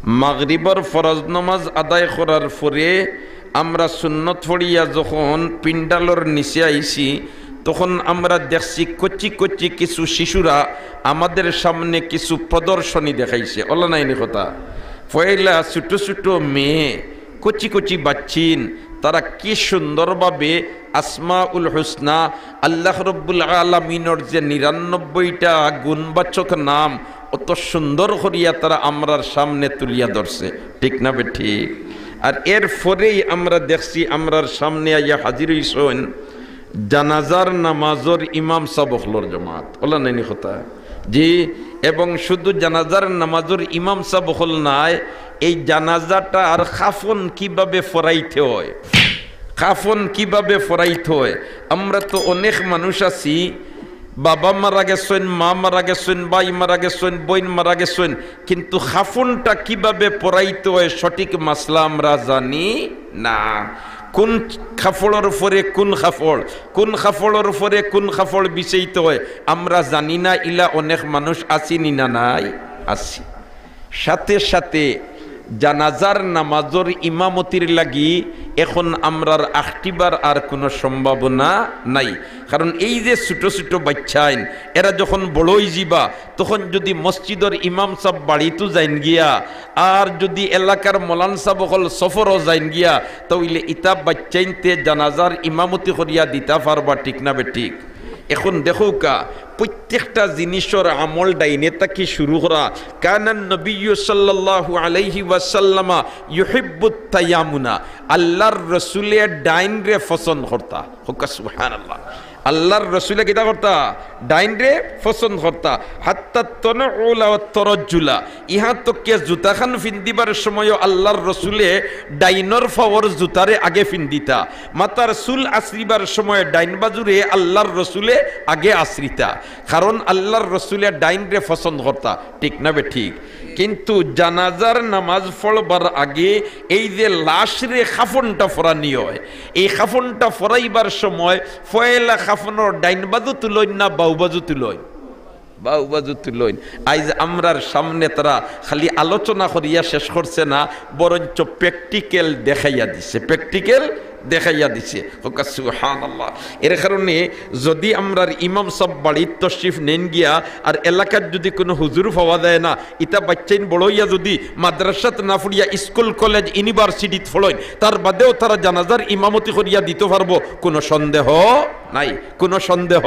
মাগরিবর ফরজ নামাজ আদায় করার পরে আমরা সুন্নত পড়িয়া যখন পিন্ডালর নিচে আইছি তখন আমরা দেখছি কচি কচি কিছু শিশুরা আমাদের সামনে কিছু প্রদর্শনী দেখাইছে। অলা নাইনি কথা, পয়লা ছোট ছোট মেয়ে কচি কচি বাচ্চিন, তারা কি সুন্দরভাবে আসমাউল হুসনা আল্লাহ রব্বুল আলামিনের যে ৯৯টা গুণবাচক নাম অত সুন্দর করিয়া তারা আমরার সামনে তুলিয়া ধরছে। ঠিক না বে ঠিক? আর এর পরেই আমরা দেখছি আমরার সামনে আইয়া হাজির হইছেন জানাজার নামাজর ইমাম সাবখলর জমাত। ওলা নাইনি কথা জি। এবং শুধু জানাজার নামাজর ইমাম সাবখল নাই, এই জানাজাটা আর খাফন কিভাবে ফরাইতে হয়, খাফন কিভাবে ফরাইতে হয়। আমরা তো অনেক মানুষ আছি, বাবা মারা গেছেন, মা মারা গেছেন, ভাই মারা গেছেন, বোন মারা গেছেন, কিন্তু খাফনটা কিভাবে পরাইতে হয় সঠিক মাসলা আমরা জানি না। কোন খাফড়ের উপরে কোন খাফড়, কোন খাফড়ের উপরে কোন খাফড় বিছাইতে হয় আমরা জানি না। ইলা অনেক মানুষ আছিনি না নাই? আছি। সাথে সাথে জানাজার নামাজের ইমামতির লাগি এখন আমরার আখটিবার আর কোনো সম্ভাবনা নাই। কারণ এই যে ছোট ছোট বাচ্চাইন এরা যখন বড়ই যাবা তখন যদি মসজিদের ইমাম সাহেব বাড়িতে যাইন গিয়া আর যদি এলাকার মলান সাহেব হল সফরও যাইন গিয়া তাহলে ইতা বাচ্চাইনতে জানাজার ইমামতি করিয়া দিতা পারবা। ঠিক না বে ঠিক? এখন দেখো কা প্রত্যেকটা জিনিসের আমল ডাইনে তাকে শুরু করা। কানান নবী সাল্লাল্লাহু আলাইহি ওয়াসাল্লাম ইউহিব্বুত তায়ামুনা, আল্লাহর রাসূলে ডাইন রে পছন্দ করতা। হুকা সুবহানাল্লাহ। আল্লাহর রাসূলে কিতা করতা? ডাইন রে পছন্দ করতা। হাত্তা তনউলা ওয়া তরজ্জুলা, ইহা তো কে জুতাখান ফিন্দিবার সময় আল্লাহর রাসূলে ডাইনর ফাওয়ার জুতারে আগে ফিন্দিতা, মাতার চুল আশ্রিবার সময় ডাইন বাজুরে আল্লাহর রাসূলে আগে আশ্রিতা। কারণ আল্লাহর রাসূলে ডাইন রে পছন্দ করতা। ঠিক না বে ঠিক? কিন্তু জানাজার নামাজ পড়বার আগে এই যে লাশ রে খাফনটা ফরানি হয়, এই খাফনটা ফরাইবার সময় ফয়লা খাফনের ডাইন বাজু তুলইন না বাউ বাজু তুলইন? বাউ বাজু তুলইন। আইজ আমরার সামনে তারা খালি আলোচনা করিয়া শেষ করছে না, বরঞ্চ প্র্যাকটিক্যাল দেখাইয়া দিছে, প্র্যাকটিক্যাল দেখাইয়া দিছে। সুবহানাল্লাহ। এর কারণে যদি আমরার ইমাম সব বাড়ির তশরিফ নেন গিয়া আর এলাকার যদি কোনো হুজুর পাওয়া যায় না, ইতা বাচ্চাইন বড়ইয়া যদি মাদ্রাসাত না পড়িয়া স্কুল কলেজ ইউনিভার্সিটিত পড়েন, তার বাদেও তারা জানাজার ইমামতি করিয়া দিতে পারবো, কোনো সন্দেহ নাই, কোনো সন্দেহ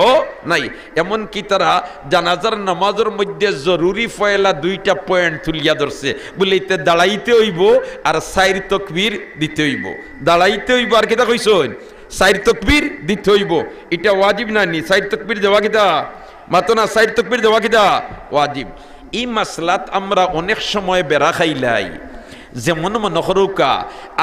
নাই। এমনকি তারা জানাজার নামাজের মধ্যে জরুরি ফয়লা 2টা পয়েন্ট তুলিয়া ধরছে, বলিতে দাঁড়াইতে হইব আর 4 তাকবীর দিতে হইব। দাঁড়াইতে হইব আর কিতা কইছেন? 4 তাকবীর দিতে হইব। এটা ওয়াজিব না নি? 4 তাকবীর দেওয়া কিতা মাতো না? 4 তাকবীর দেওয়া কিতা ওয়াজিব। এই মাসলাত আমরা অনেক সময় বেড়া খাইলাই। যেমন মনে করুকা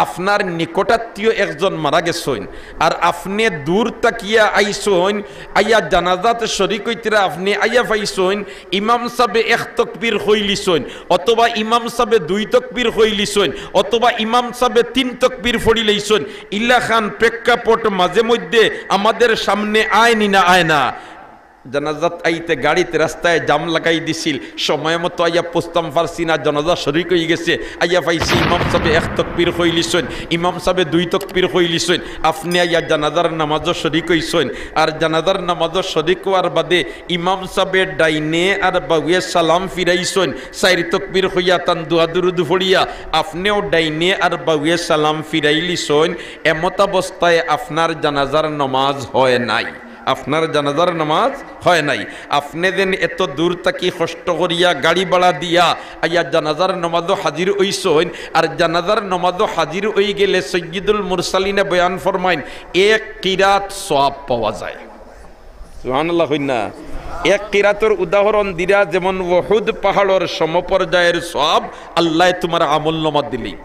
আপনার নিকটাত্মীয় একজন মারা গেছেন আর আপনি দূর তাকিয়া আইসেন, আইয়া জানাজাত শরীক হইতরা আপনি আইয়া পাইছেন ইমাম সাহেবে 1 তাকবীর হইলিছেন, অথবা ইমাম সাহেবে 2 তাকবীর হইলিছেন, অথবা ইমাম সাহেবে 3 তাকবীর পড়ি লইছেন। ইল্লা খান প্রেক্ষাপট মাঝে মধ্যে আমাদের সামনে আয়নি না আয় না। জানাজাত আইতে গাড়িতে রাস্তায় জাম লাগাই দিছিল, সময় মতো আইয়া পোস্তাম পারছি না, জানাজা শরীক হয়ে গেছে, আইয়া পাইছি ইমাম সাহেবে 1 তাকবীর হইলিছেন, ইমাম সাহেবে 2 তাকবীর হইলিছেন, আপনি আইয়া জানাজার নামাজও শরীক হইছেন। আর জানাজার নামাজও শরীক হওয়ার বাদে ইমাম সাহেবে ডাইনে আর বাউয়ে সালাম ফিরাইছেন, 4 তাকবীর হইয়া তান দোয়া দুরুদ পড়িয়া আপনিও ডাইনে আর বাউয়ে সালাম ফিরাইলিছেন। এমত অবস্থায় আপনার জানাজার নামাজ হয় নাই, আপনার জানাজার নামাজ হয় নাই। আপনি দেন এত দূর তাকি কষ্ট করিয়া গাড়ি ভাড়া দিয়া আইয়া জানাজার নামাজও হাজির হইছেন। আর জানাজার নামাজও হাজির হয়ে গেলে সৈয়দুল মুরসালিনে বয়ান ফরমাইন 1 কিরাত সওয়াব পাওয়া যায়। সুবহানাল্লাহ হই না? 1 কিরাতের উদাহরণ দিরা যেমন উহুদ পাহাড়ের সমপর্যায়ের সওয়াব আল্লাহ তোমার আমলনামা দিলেই।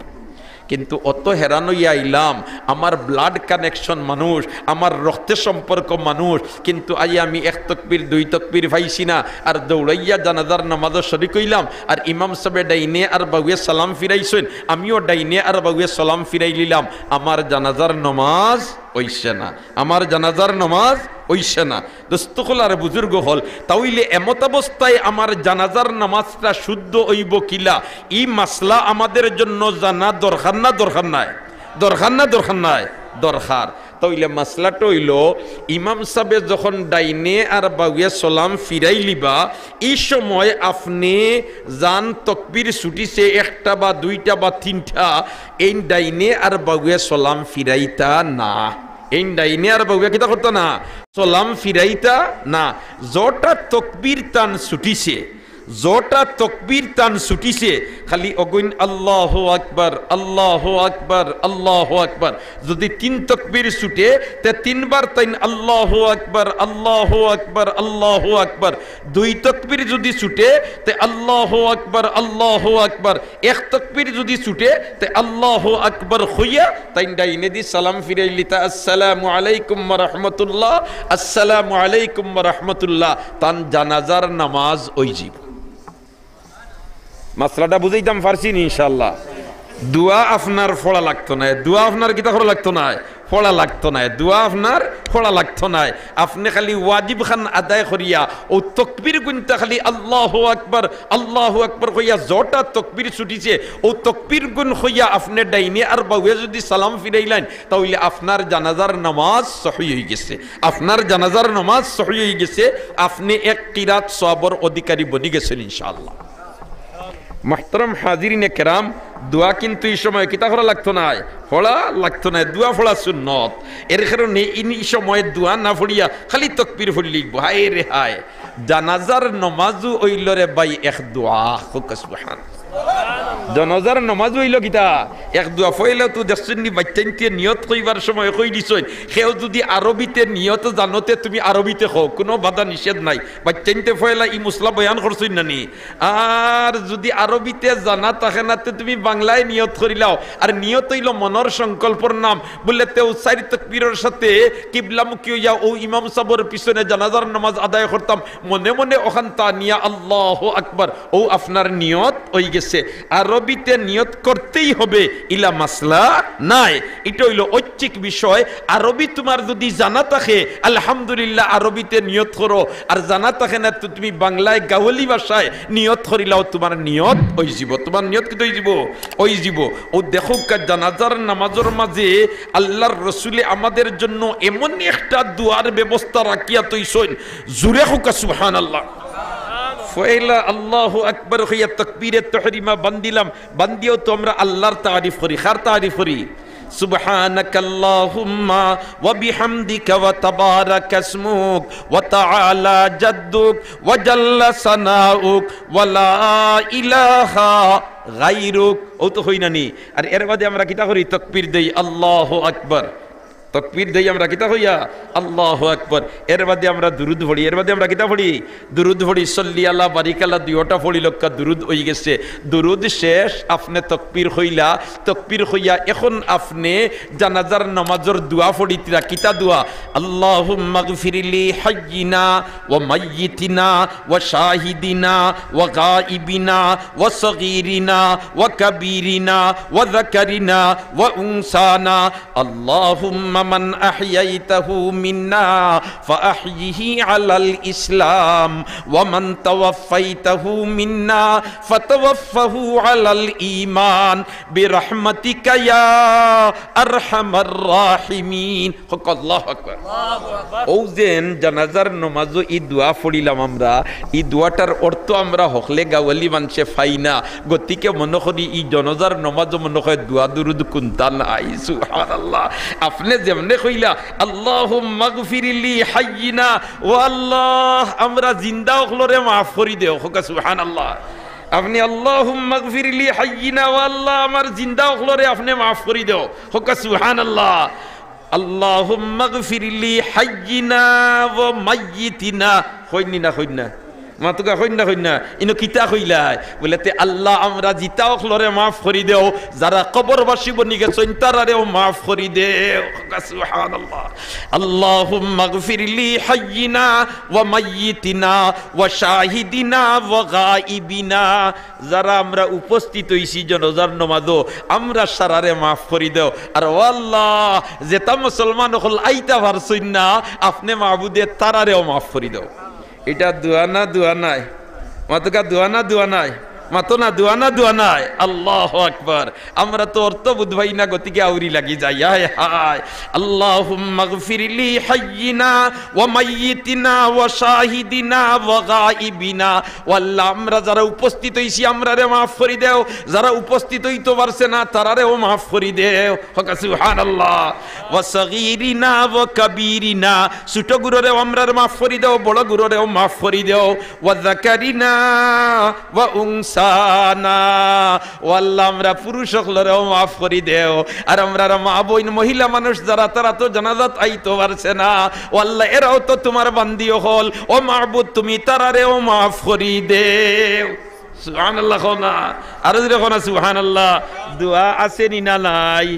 কিন্তু অত হেরান হইয়া আইলাম, আমার ব্লাড কানেকশন মানুষ, আমার রক্তের সম্পর্ক মানুষ, কিন্তু আই আমি 1 তাকবীর 2 তাকবীর পাইছি না, আর দৌড়াইয়া জানাজার নামাজও শরীক হইলাম। আর ইমাম সাহেব ডাইনে আর বাউয়ে সালাম ফিরাইছেন, আমিও ডাইনে আর বাউয়ে সালাম ফিরাই লিলাম, আমার জানাজার নামাজ ওইছে না, আমার জানাজার নামাজ ওইছে না। দোস্তকল আর বুজুর্গ হল, তাইলে এমত অবস্থায় আমার জানাজার নামাজটা শুদ্ধ হইব কিলা, এই মাসলা আমাদের জন্য জানা দরকার না দরকার নাই? দরকার না দরকার নাই? দরকার। তাইলে মাসলাটা হইল, ইমাম সাহেব যখন ডাইনে আর বাউয়ে সালাম ফিরাই লিবা, এই সময় আপনি জান তকবীর ছুটিছে একটা বা দুইটা বা তিনটা, এই ডাইনে আর বাউয়ে সালাম ফিরাইতা না। এই ডাইনে আর বাউয়ে কিতা করতো না? সালাম ফিরাইতা না। যটা তকবীর টান ছুটিছে, যটা তকবীর টান ছুটিছে, খালি অগুন আল্লাহু আকবার আল্লাহু আকবার আল্লাহু আকবার। যদি তিন তকবীর ছুটে তে তিনবার তাইন আল্লাহু আকবার আল্লাহু আকবার আল্লাহু আকবার। দুই তকবীর যদি ছুটে তে আল্লাহু আকবার আল্লাহু আকবার। এক তকবীর যদি ছুটে তে আল্লাহু আকবার হইয়া তাইন ডাইনে দি সালাম ফিরাইলি তা আসসালামু আলাইকুম ওয়া রাহমাতুল্লাহ, আসসালামু আলাইকুম ওয়া রাহমাতুল্লাহ। তান জানাজার নামাজ ওইজিব। মাসলাটা বুঝাইতাম পারছি ইনশাআল্লাহ। দোয়া আপনার ফোড়া লাগতো না, দোয়া আপনার কিতা করা লাগতো না? ফোড়া লাগতো না, দোয়া আপনার ফোড়া লাগতো না। আপনি খালি ওয়াজিব খান আদায় করিয়া ও তকবীর গুনটা খালি আল্লাহু আকবার কইয়া যটা তকবীর ছুটিছে ও তকবীর গুন হইয়া আপনি ডাইনে আর বাউয়ে যদি সালাম ফিরাইলেন, তাহলে আপনার জানাজার নামাজ সহি হয়ে গেছে, আপনার জানাজার নামাজ সহি হয়ে গেছে। আপনি এক কিরাত সওয়াবের অধিকারী বনি গেছেন ইনশাআল্লাহ। মুহতারাম হাজিরিনে কেরাম, দোয়া কিন্তু এই সময় কিতা করা লাগতো না? ফোড়া লাগতো না। দোয়া ফোড়া সুন্নত। এর কারণে এই সময় দোয়া না ফড়িয়া খালি তকবীর ফড়ি লিখবো। হায় রে হায়, জানাজার নমাজও হইল রে ভাই এক দোয়া। সুবহানাল্লাহ। জানাজার নমাজ হইল কিতা? এক দোয়া ফইলে তো দেখছেন বাচ্চাইতে নিয়ত কইবার সময় কই দিছই, সেও যদি আরবিতে নিয়ত জানোতে তুমি আরবিতে কও, কোনো বাধা নিষেধ নাই। বাচ্চাইতে ফইলা ই মুসলা বয়ান করছই নানি। আর যদি আরবিতে জানা থাকে না, তুমি বাংলায় নিয়ত করিলাও। আর নিয়ত হইল মনের সংকল্পর নাম। বললে তেও চারি তাকবীরের সাথে কিবলামুখী হইয়া ও ইমাম সাহেবের পিছনে জানাজার নামাজ আদায় করতাম, মনে মনে ওখান তানিয়া আল্লাহু আকবার, ও আপনার নিয়ত হই গেছে। আরবিতে নিয়ত করতেই হবে ইলা মাসলা নাই। এটা হইল ঐচ্ছিক বিষয়। আরবি তোমার যদি জানা থাকে আলহামদুলিল্লাহ আরবিতে নিয়ত করো, আর জানা থাকে না তো তুমি বাংলায় গাওয়ালি ভাষায় নিয়ত করিলাও, তোমার নিয়ত ওই যাব, তোমার নিয়ত কিন্তু ওই যাব, ওই যাব। ও দেখো জানাজার নামাজের মাঝে আল্লাহর রসুলে আমাদের জন্য এমন একটা দুয়ার ব্যবস্থা রাখিয়া তৈছেন, জুরে হোক সুবহানাল্লাহ। ফয়লা আল্লাহু আকবার হইয়া তাকবীরে তাহরিমা বান্দিলাম, বান্দিও তো আমরা আল্লাহর তারিফ করি। কার তারিফ করি? সুবহানাকাল্লাহুম্মা ওয়া বিহামদিকা ওয়া তাবারাকা ইসমুক ওয়া তাআলা জাদ্দুক ওয়া জাল্লা সানাউক ওয়া লা ইলাহা গায়রুক। ও তো হই নানি। আর এর বাদে আমরা কিতা করি? তাকবীর দেই আল্লাহু আকবার। তকবীর দেই আমরা কিতা হইয়া আল্লাহু আকবার। এর বাদে আমরা দুরুদ পড়ি। এর বাদে আমরা কিতা পড়ি? দুরুদ পড়ি। সল্লি আলা বারিকাল্লাহ দুইটা পড়ি লক্কা দুরুদ হই গেছে। দুরুদ শেষ, আপনি তকবীর হইলা। তকবীর হইয়া এখন আপনি জানাজার নামাজের দোয়া পড়িতরা। কিতা দোয়া? আল্লাহুম্মা গফিরলি হাইয়িনা ওয়া মাইয়িতিনা ওয়া শাহিদিনা ওয়া গায়িবিনা ওয়া সগীরিনা ওয়া কাবীরিনা ওয়া যাকারিনা ওয়া উনসানা। আল্লাহুম্মা من أحييته منا فأحيه على الإسلام ومن توفيته منا فتوفه على الإيمان برحمتك يا أرحم الراحمين. الله أكبر. ওজেন জানাজার নামাজ ই দোয়া পড়িলাম আমরা, ই দোয়াটার অর্থ আমরা হকলে গাওয়ালি মানুষে পাই না। গতিকে মনে করি ই জানাজার নামাজ মনে হয় দোয়া দুরুদ কুনতা নাই। সুবহানাল্লাহ। আপনি যেমনে কইলা আল্লাহুম্মা গফিরলি হাইয়িনা ও আল্লাহ আমরা জিন্দা হলরে মাফ করি দেও। সুবহানাল্লাহ। আপনি আল্লাহুম্মা গফিরলি হাইয়িনা ও আল্লাহ আমার জিন্দা হলরে আপনি মাফ করি দেও। সুবহানাল্লাহ। আল্লাহুম্মা গফিরলি হাইয়িনা ওয়া মাইয়িতিনা। কইনি না? কইনা মাতুকা কইনা কইনা ইনো কিতা কইলাই বলে তে আল্লাহ আমরা জিতাও খলরে মাফ করি দেও যারা কবরবাসী বনি গেছেন তারারেও মাফ করি দেও সুবহানাল্লাহ আল্লাহুম্মা গফিরলি হাইয়িনা ওয়া মাইয়িতিনা ওয়া শাহিদিনা ওয়া গায়িবিনা যারা আমরা উপস্থিত হইছি জনাজার নামাজও আমরা সারারে মাফ করি দেও আর ও আল্লাহ যেটা মুসলমান হল আইতা পারছই না আপনি মাবুদে তারারেও মাফ করি দেও এটা দোয়া না দোয়া নাই মাতুকা দোয়া না দোয়া নাই মাতো না দোয়া না দোয়া নাই আল্লাহু আকবার আমরা তো অর্থ বুঝবাই না গতিকে আউরি লাগি যাই হায় হায় আল্লাহুম্মা গফিরলি হাইয়িনা ওয়া মাইয়িতিনা ওয়া শাহিদিনা ওয়া গায়িবিনা আল্লাহ আমরা যারা উপস্থিত হইছি আমরারে maaf করি দেও যারা উপস্থিত হইতে পারছে না তারারেও maaf করি দেও সুবহানাল্লাহ ওয়া সগীরিনা ওয়া কাবীরিনা ছোট গুরুরেও আমরারে maaf করি দেও বড় গুরুরেও maaf করি দেও ওয়া যাকারিনা ওয়া উনসা আল্লাহ আমরা পুরুষ সকলেরও মাফ করি দেও আর আমরা মা বোন মহিলা মানুষ যারা তারা তো জানাজাত আইতে পারছে না ও আল্লাহ এরাও তো তোমার বান্দিও হল ও মাহবুব তুমি তারারেও মাফ করি দেও সুবহানাল্লাহ না আর যখন সুবহানাল্লাহ দোয়া আছে নি না নাই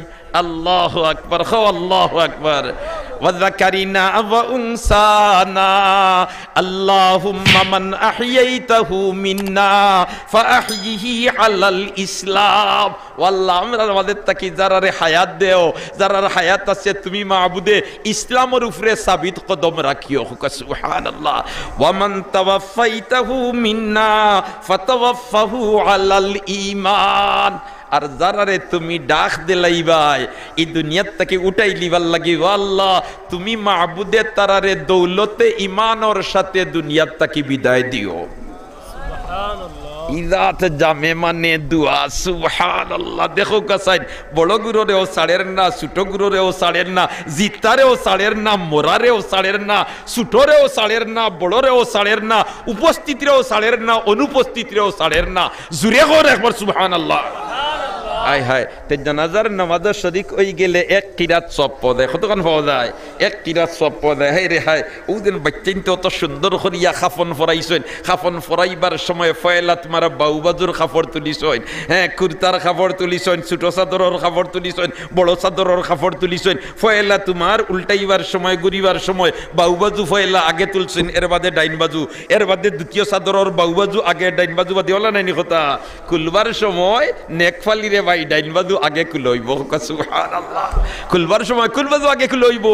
আল্লাহু আকবার আল্লাহু আকবার وذكرنا وأنثانا اللهم من أحييته منا فأحيه على الإسلام والله আমরা আমাদের তাকি যারারে হায়াত দেও যারার হায়াত আছে তুমি মাবুদে ইসলামের উপরে সাবিত কদম রাখিও সুবহানাল্লাহ ওয়া মান তাওয়াফাইতাহু মিন্না ফাতাওয়াফাহু আলাল ঈমান আর যারারে তুমি ডাক দিলাইবাই এই দুনিয়ার থেকে উঠাই লিবার লাগি আল্লাহ তুমি মাবুদে তারারে দৌলতে ঈমানের সাথে দুনিয়ার থেকে বিদায় দিও সুবহানাল্লাহ ইজাত জামে মানে দুয়া সুবহানাল্লাহ দেখো কাসাই বড় গুরুরেও সাড়ের না ছোট গুরুরেও সাড়ের না জিতারেও সাড়ের না মোরারেও সাড়ের না ছোটরেও সাড়ের না বড়রেও সাড়ের না উপস্থিতিরেও সাড়ের না অনুপস্থিতিরেও সাড়ের না জুরে করে একবার সুবহানাল্লাহ আয় হায় তে জানাজার নামাজ শরীক হই গেলে এক কিরাত সব পদে কতক্ষণ পাওয়া যায় এক কিরাত সব পদে হায় রে হায় ওদিন বাচ্চাইন তো অত সুন্দর করিয়া খাফন ফরাইছেন খাফন ফরাইবার সময় ফয়লাত মারা বাউবাজুর খাফর তুলিছেন হ্যাঁ কুর্তার খাফর তুলিছেন ছোট চাদরের খাফর তুলিছেন বড় চাদরের খাফর তুলিছেন ফয়লা তোমার উল্টাইবার সময় ঘুরিবার সময় বাউবাজু ফয়লা আগে তুলছেন এর বাদে ডাইন বাজু এর বাদে দ্বিতীয় চাদরের বাউবাজু আগে ডাইন বাজু বাদে ওলা নাইনি কথা খুলবার সময় নেকফালি রে ডাইন বাজু আগে খুলইব সুবহানাল্লাহ খুলবার সময় কোন বাজু আগে খুলইব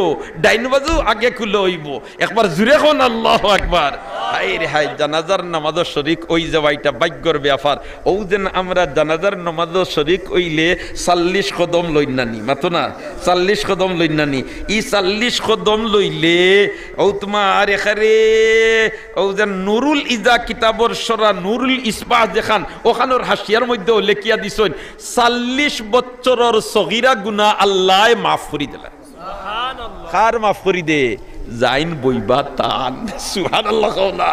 ডাইন বাজু আগে খুলইব একবার জুরে কোন আল্লাহু আকবার হায় রে হায় জানাজার নামাজ শরীক ওই যাওয়াইটা ভাগ্যর ব্যাপার ও যেন আমরা জানাজার নামাজ শরীক হইলে 40 কদম লইনানি মাতো না 40 কদম লইনানি ই 40 কদম লইলে ও তোমার এখানে ও যেন নুরুল ইজা কিতাবর সরা নুরুল ইসবাহ যেখান ওখানোর হাসিয়ার মধ্যে লেখিয়া দিছেন 40 বছরের সগীরা গুনাহ আল্লাহ মাফ করে দিলেন সুবহানাল্লাহ কার মাফ করে দে জাইন বইবা তান সুবহানাল্লাহ কওলা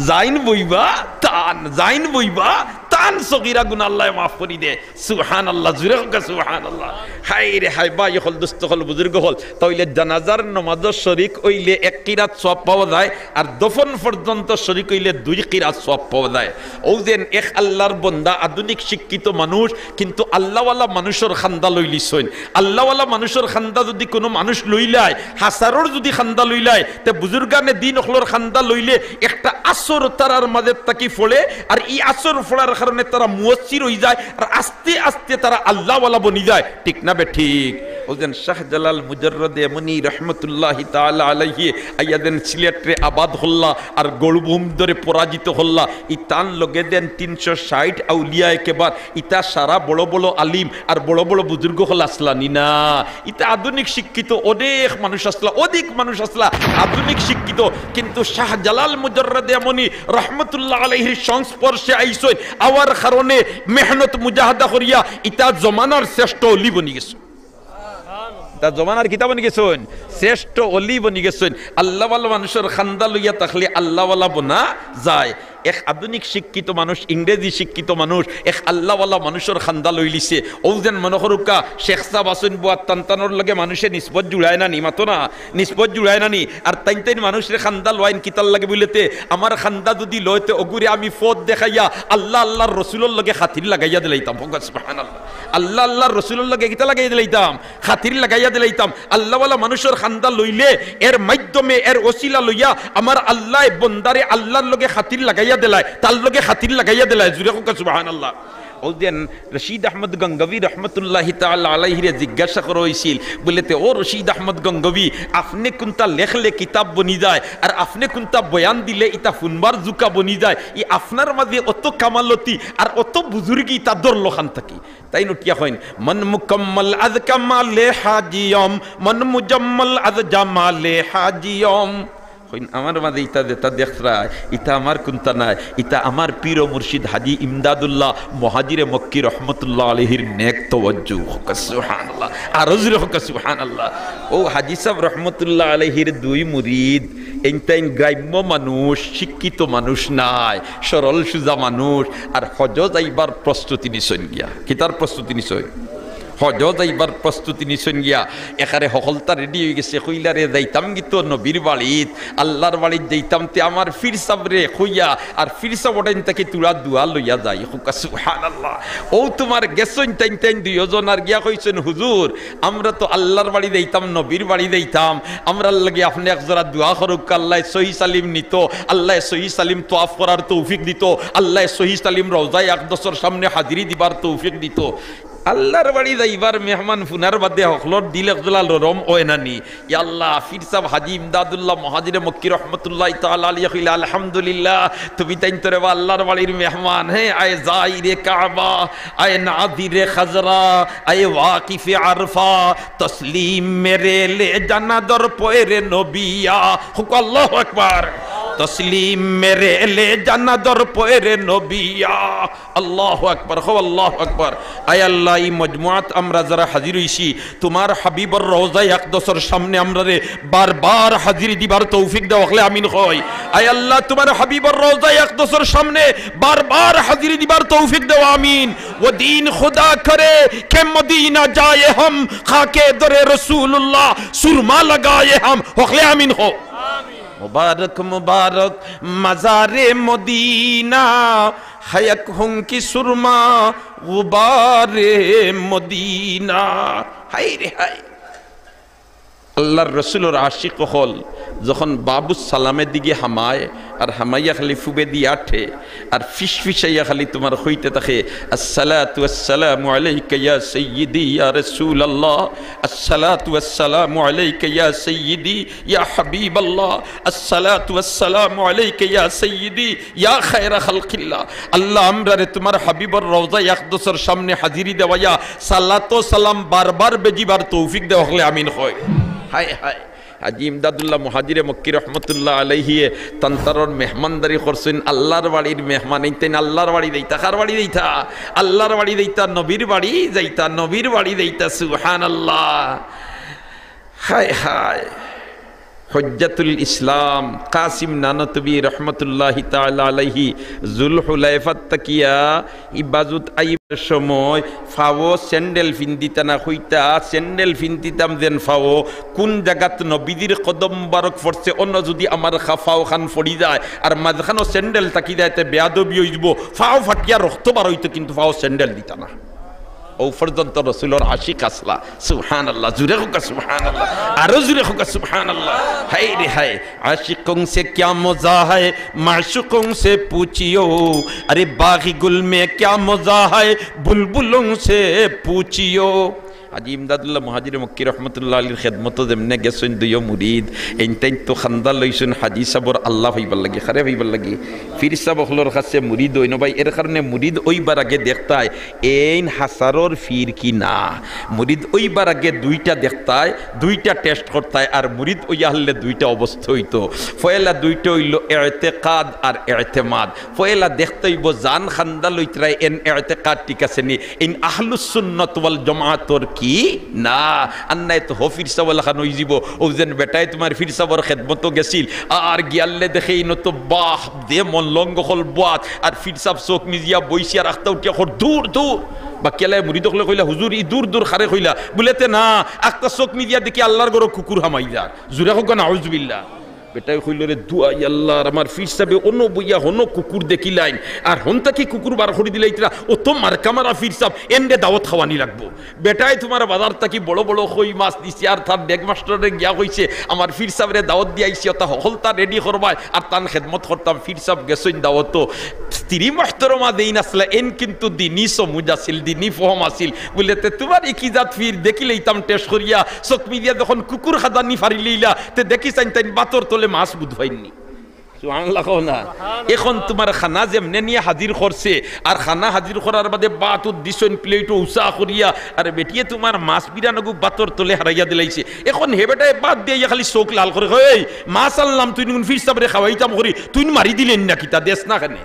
জাইন বইবা তান জাইন বইবা তান সগীরা গুনাহ আল্লাহ মাফ করে দে সুবহানাল্লাহ জুরে হোক সুবহানাল্লাহ হায় রে হায় ভাই হল দোস্ত হল বুজুর্গ হল তাইলে জানাজার নামাজ শরীক হইলে এক কিরাত সওয়াব পাওয়া যায় আর দফন পর্যন্ত শরীক হইলে 2 কিরাত সওয়াব পাওয়া যায় ও যেন এক আল্লাহর বান্দা আধুনিক শিক্ষিত মানুষ কিন্তু আল্লাহওয়ালা মানুষের খান্দা লইলিছেন আল্লাহওয়ালা মানুষের খান্দা যদি কোনো মানুষ লইলায় হাসারর যদি খান্দা লইলায় তে বুজুর্গানে দিন হলর খান্দা লইলে একটা আসর তারার মাঝে তাকি ফলে আর এই আসর ফলার কারণে তারা মুয়াসসির হই যায় আর আস্তে আস্তে তারা আল্লাহওয়ালা বনি যায় ঠিক না বে ঠিক ওজন শাহজালাল মুজাররদ এমনি রহমতুল্লাহি তাআলা আলাইহি আয়াদেন সিলেটে আবাদ হল্লা আর গলবুম ধরে পরাজিত হল্লা ইতান লগে দেন 360 আউলিয়ায়ে কেবার ইতা সারা বড় বড় আলিম আর বড় বড় বুজুর্গ হল আসলানি না ইতা আধুনিক শিক্ষিত অনেক মানুষ আসলা অধিক মানুষ আসলা আধুনিক শিক্ষিত কিন্তু শাহজালাল মুজাররদ এমনি রহমতুল্লাহ আলাইহির সংস্পর্শে আইসই আওয়ার কারণে মেহনত মুজাহাদা করিয়া ইতা জমানার শ্রেষ্ঠ ওলি বনি গেছে তার জমানার কিতাব বনি গেছেন শ্রেষ্ঠ ওলি বনি গেছেন আল্লাহওয়ালা মানুষের খান্দা লইয়া থাকলে আল্লাহওয়ালা বনা যায় এক আধুনিক শিক্ষিত মানুষ, ইংরেজি শিক্ষিত মানুষ, এক আল্লাহওয়ালা মানুষের খান্দা লই লিছে। ও যেন মনে করুকা শেখ সাহ বাসন বুয়া টানটানোর লগে মানুষে নিষ্পত জুড়ায় না নি, মাতো না নিষ্পত জুড়ায় না নি। আর তাইন তাইন মানুষের খান্দা লওয়াইন কিতার লাগে বলিতে আমার খান্দা যদি লইতে অগুরে আমি ফদ দেখাইয়া আল্লাহ আল্লাহর রসুলের লগে খাতির লাগাইয়া দিলাইতাম। সুবহানাল্লাহ, আল্লাহ আল্লাহর রসুলের লগে কিতা লাগাইয়া দিলাইতাম, খাতির লাগাইয়া দিলাইতাম। আল্লাহওয়ালা মানুষের খান্দা লইলে এর মাধ্যমে এর ওসিলা লইয়া আমার আল্লাহ বন্দারে আল্লাহর লগে খাতির লাগাইয়া দিলায়, তার লগে খাতির লাগাইয়া দিলায়। জুড়ে হোক সুবহানাল্লাহ। ওদিন রশিদ আহমদ গঙ্গবী রহমতুল্লাহ তাআলা আলাইহিরে জিজ্ঞাসা করা হয়েছিল, বলেতে ও রশিদ আহমদ গঙ্গবী, আপনি কোনটা লেখলে কিতাব বনি যায় আর আপনি কোনটা বয়ান দিলে ইটা ফুনবার জুকা বনি যায়, ই আপনার মাঝে অত কামালতি আর অত বুজুর্গি তা দরলো খান থাকি। তাই নটিয়া হইন মন মুকম্মল আজ কামালে হাজিয়ম, মন মুজাম্মল আজ জামালে হাজিয়ম। আমার মাঝে ইটা যেটা দেখরা ইটা আমার কোনটা নাই, ইটা আমার পীর ও মুর্শিদ হাজি ইমদাদুল্লাহ মুহাজিরে মক্কি রহমতুল্লাহ আলাইহির নেক তাওয়াজ্জু। সুবহানাল্লাহ, আর জোরে হোক সুবহানাল্লাহ। ও হাজি সাহেব রহমতুল্লাহ আলাইহির দুই মুরিদ এইটাইন গ্রাম্য মানুষ, শিক্ষিত মানুষ নাই, সরল সুজা মানুষ। আর হজ যাইবার প্রস্তুতি নিছেন গিয়া, কিতার প্রস্তুতি নিছেন? হজ যাইবার প্রস্তুতি নিছেন গিয়া। এখানে সকলতা রেডি হয়ে গেছে, কইলারে যাইতাম গিত নবীর বাড়িত, আল্লাহর বাড়িত যাইতাম তে আমার ফির সাবরে কইয়া আর ফির সাব ওটাইন তাকে তুলা দুয়া লইয়া যাই। সুবহানাল্লাহ। ও তোমার গেছেন টাইন টাইন দুইজন আর গিয়া কইছেন হুজুর আমরা তো আল্লাহর বাড়ি যাইতাম, নবীর বাড়ি যাইতাম, আমরা লাগে আপনি একজোড়া দোয়া করুক, আল্লাহ সহি সালিম নিত, আল্লাহ সহি সালিম তোয়াফ করার তৌফিক দিত, আল্লাহ সহি সালিম রওজায়ে আকদসের সামনে হাজিরি দিবার তৌফিক দিত। আল্লাহর বাড়ি যাইবার মেহমান ফুনার বাদে হকলর দিল একজলা লরম ওয়নানি। ইয়া আল্লাহ, ফির সাহেব হাজি ইমদাদুল্লাহ মুহাজিরে মক্কি রহমতুল্লাহ তাআলা আলাইহি কইলা আলহামদুলিল্লাহ তুমি তাইন তোরে আল্লাহর বাড়ির মেহমান। হে আয় যাইরে কাবা, আয় নাদিরে খাজরা, আয় ওয়াকিফে আরফা, তসলিম মেরে লে জানা দর পয়রে নবিয়া। হুক আল্লাহু আকবার। তসলিম মেরে লে জানা দর পয়রে নবিয়া। আল্লাহু আকবার, হো আল্লাহু আকবার। আয় আল্লাহ, এই মজমুআত আমরা যারা হাজির হইছি তোমার হাবিবর রওজায়ে আকদসের সামনে আমরা রে বারবার হাজিরি দিবার তৌফিক দাও। হলে আমিন কই। আয় আল্লাহ, তোমার হাবিবর রওজায়ে আকদসের সামনে বারবার হাজিরি দিবার তৌফিক দাও। আমিন। ও দিন খুদা করে কে মদিনা যায় हम, খাকে দরে রাসূলুল্লাহ সুরমা লাগায়ে हम। হলে আমিন কো। मुबारक मुबारक मज़ारे मदीना, हयक हुं की सुरमा गुबारे मदीना। हाय रे हाय। আল্লাহর রসুলের আশিক হল যখন বাবু সালামের দিকে হামায় আর হামাইয়া খালি ফুবে দিয়ে আঠে আর ফিস ফিসাইয়া খালি তোমার হইতে থাকে আসসালাতু আসসালামু আলাইকা ইয়া সাইয়্যিদি ইয়া রাসূলুল্লাহ, আসসালাতু আসসালামু আলাইকা ইয়া সাইয়্যিদি ইয়া হাবিবাল্লাহ, আসসালাতু আসসালামু আলাইকা ইয়া সাইয়্যিদি ইয়া খায়রা খালকিল্লাহ। আল্লাহ আমরা রে তোমার হাবিবর রওজায়ে আকদসের সামনে হাজিরি দেওয়া সালাত ও সালাম বারবার বেজিবার তৌফিক দেওয়া। হলে আমিন হয়। হায় হায়। হাজি ইমদাদুল্লাহ মুহাজিরে মক্কি রহমতুল্লাহ আলাইহি তান্তারর মেহমানদারি করছেন। আল্লাহর বাড়ির মেহমান এইতেন, আল্লাহর বাড়ি যাইতা, কার বাড়ি যাইতা? আল্লাহর বাড়ি যাইতা, নবীর বাড়ি যাইতা, নবীর বাড়ি যাইতা। সুবহানাল্লাহ। হায় হায়। হজ্জাতুল ইসলাম কাসিম নানতবী রহমতুল্লাহ তাআলা আলাইহি জুলহুলাইফাত তাকিয়া ইবাজুত আইবার সময় ফাও স্যান্ডেল ফিন্দিতা না হইতা স্যান্ডেল ফিন্দিতাম যেন ফাও কোন জায়গাত নবীদের কদম মুবারক পড়ছে, অন্য যদি আমার খাফাও খান ফড়ি যায় আর মাঝখানো স্যান্ডেল তাকি যাইতে বেয়াদবি হইব, ফাও ফাটিয়া রক্ত বার হইতো, কিন্তু ফাও স্যান্ডেল দিতা না। ও পর্যন্ত রসুলের আশিক আসলা। সুবহানাল্লাহ। জুরে হোক সুবহানাল্লাহ, আরো জুরে হোক সুবহানাল্লাহ। হায় রে হায়। आशिकों से क्या मजा है माशूकों से पूछियो, अरे बागी गुल में क्या मजा है बुलबुलों से पूछियो। হাজি ইমদাদুল্লাহ মুহাজিরে মক্কি রহমতুল্লাহ আলীর খেদমত যেমনে গেছেন দুইও মুরিদ এইটাই তো খান্দা লইছেন হাজি সাবর আল্লাহ হইবার লাগে, খারে হইবার লাগে। ফির সাব হলোর কাছে মুরিদ হইন ভাই, এর কারণে মুরিদ ওইবার আগে দেখতায় এইন হাসারর ফির কি না। মুরিদ ওইবার আগে দুইটা দেখতায়, দুইটা টেস্ট করতায়, আর মুরিদ ওইয়া হলে দুইটা অবস্থা হইতো। ফয়লা দুইটা হইল এতেকাদ আর এতেমাদ। ফয়লা দেখতে হইব জান খান্দা লইতরাই এন এতেকাদ ঠিক আছে নি, ইন আহলুস সুন্নাত ওয়াল জামাআতর কি না আন্নাই তো হফির সাবল খান হই যাব। ও যেন বেটাই তোমার ফির সাবর খেদমত গেছিল আর গিয়াল্লে দেখেই নত বাহ দে মন লঙ্গ হল বাত আর ফির সাপ চোখ মিজিয়া বইসিয়া রাখতে উঠিয়া দূর দূর বা কেলায় মুড়ি দখলে কইলা হুজুর ই দূর দূর খারে কইলা বলেতে না একটা চোখ মিজিয়া দেখি আল্লাহর গরো কুকুর হামাইলা জুরে হোক না আউযুবিল্লাহ বেটাই কইল রে দুয়াই আল্লাহর আমার ফির সাবে অন্য বইয়া হন কুকুর দেখিলাইন আর হনতা কি কুকুর বার করে দিলাইতরা ও তো মারকামারা ফির সাব এন্ডে দাওয়াত খাওয়ানি লাগবো বেটাই তোমার বাজার থাকি বড় বড় কই মাছ দিছি আর তার ডেক মাস্টারে গিয়া কইছে আমার ফির সাবরে দাওয়াত দিয়াইছি তা হলতা রেডি করবাই আর তান খেদমত করতাম ফির সাব গেছইন দাওয়াত স্ত্রী মাহতরমা দেইন আসলে এন কিন্তু দিনই সমুজ আছিল দিনই ফহম আছিল বলেতে তোমার কি জাত ফির দেখিলেইতাম টেস্ট করিয়া চোখ মিদিয়া যখন কুকুর খাদানি ফারি লইলা তে দেখি চাইন তাইন বাতর তোলে মাছ বুধ হয়নি সুবহানাল্লাহ না এখন তোমার খানা যেমনে নিয়ে হাজির করছে আর খানা হাজির করার বাদে বাত দিছন প্লেটও উষা করিয়া আর বেটিয়ে তোমার মাছ বিরানগু বাতর তোলে হারাইয়া দিলাইছে এখন হে বেটায় বাদ দিয়ে খালি চোখ লাল করে এই মাছ আনলাম তুই ফির সাবরে খাওয়াইতাম করি তুই মারি দিলেন না কিতা দেশ না কেন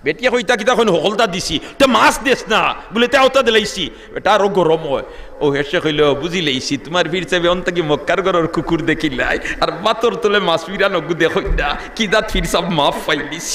বেটিয়া কইতা কিতা এখন হকলতা দিছি তে মাছ দেশ না বলে তে আওতা দিলাইছি এটা আরো গরম হয় ও হেসে কইল বুঝি লাইছি তোমার ফির চাবে অন্তকি মক্কার গরর কুকুর দেখিলাই আর বাতর তোলে মাছ বিরা নগু দেখো না কি দাত ফির সব মাফ পাইলিস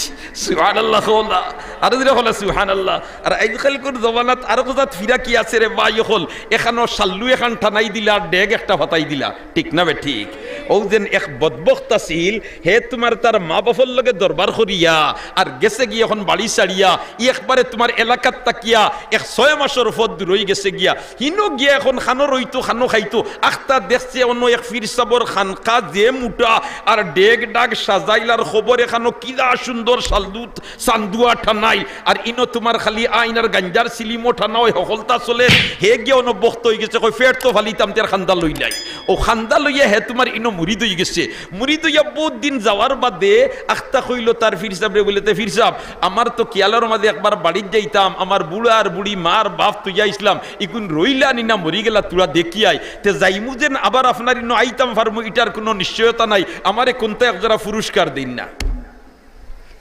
সুবহানাল্লাহ হলা আর দিরা হলা সুবহানাল্লাহ আর আজকাল কোন জমানাত আর কোজাত ফিরা কি আছে রে ভাই হল এখানো শাল্লু এখান ঠানাই দিলা ডেগ একটা ফাটাই দিলা ঠিক না বে ঠিক ও যেন এক বদবখত আছিল হে তোমার তার মা বাপর লগে দরবার করিয়া আর গেছে গিয়ে এখন বাড়ি ছাড়িয়া ই একবারে তোমার এলাকাত তাকিয়া 6 মাসের ফদ রই গেছে গিয়া হিনো গিয়া এখন খানো রইতো খানো খাইতো আখতা দেখছে অন্য এক ফির সাবর খানকা যে মুটা আর ডেগ ডাগ সাজাইলার খবর এখানো কিলা সুন্দর সালদুত সান্দুয়া ঠানাই আর ইনো তোমার খালি আইনার গাঞ্জার সিলিমো ঠানাও হকলতা চলে হে গিয়ে অন্য বক্ত হয়ে গেছে কই ফের তো ফালিতাম তের খান্দা লইলাই ও খান্দা লইয়া হে তোমার ইনো মুরিদ হয়ে গেছে মুরিদ হইয়া বহুত দিন যাওয়ার বাদে আখতা কইল তার ফির সাবরে বলেতে ফির সাব আমার তো কিয়ালার মাঝে একবার বাড়ির যাইতাম আমার বুড়া আর বুড়ি মার বাপ তুইয়া ইসলাম ইকুন রইলা নি না মরি গেলা তোরা দেখিয়াই তে যাইমু যেন আবার আপনার ইনো আইতাম ফার্মু এটার কোনো নিশ্চয়তা নাই আমারে কোনটা একজোড়া পুরস্কার দিন না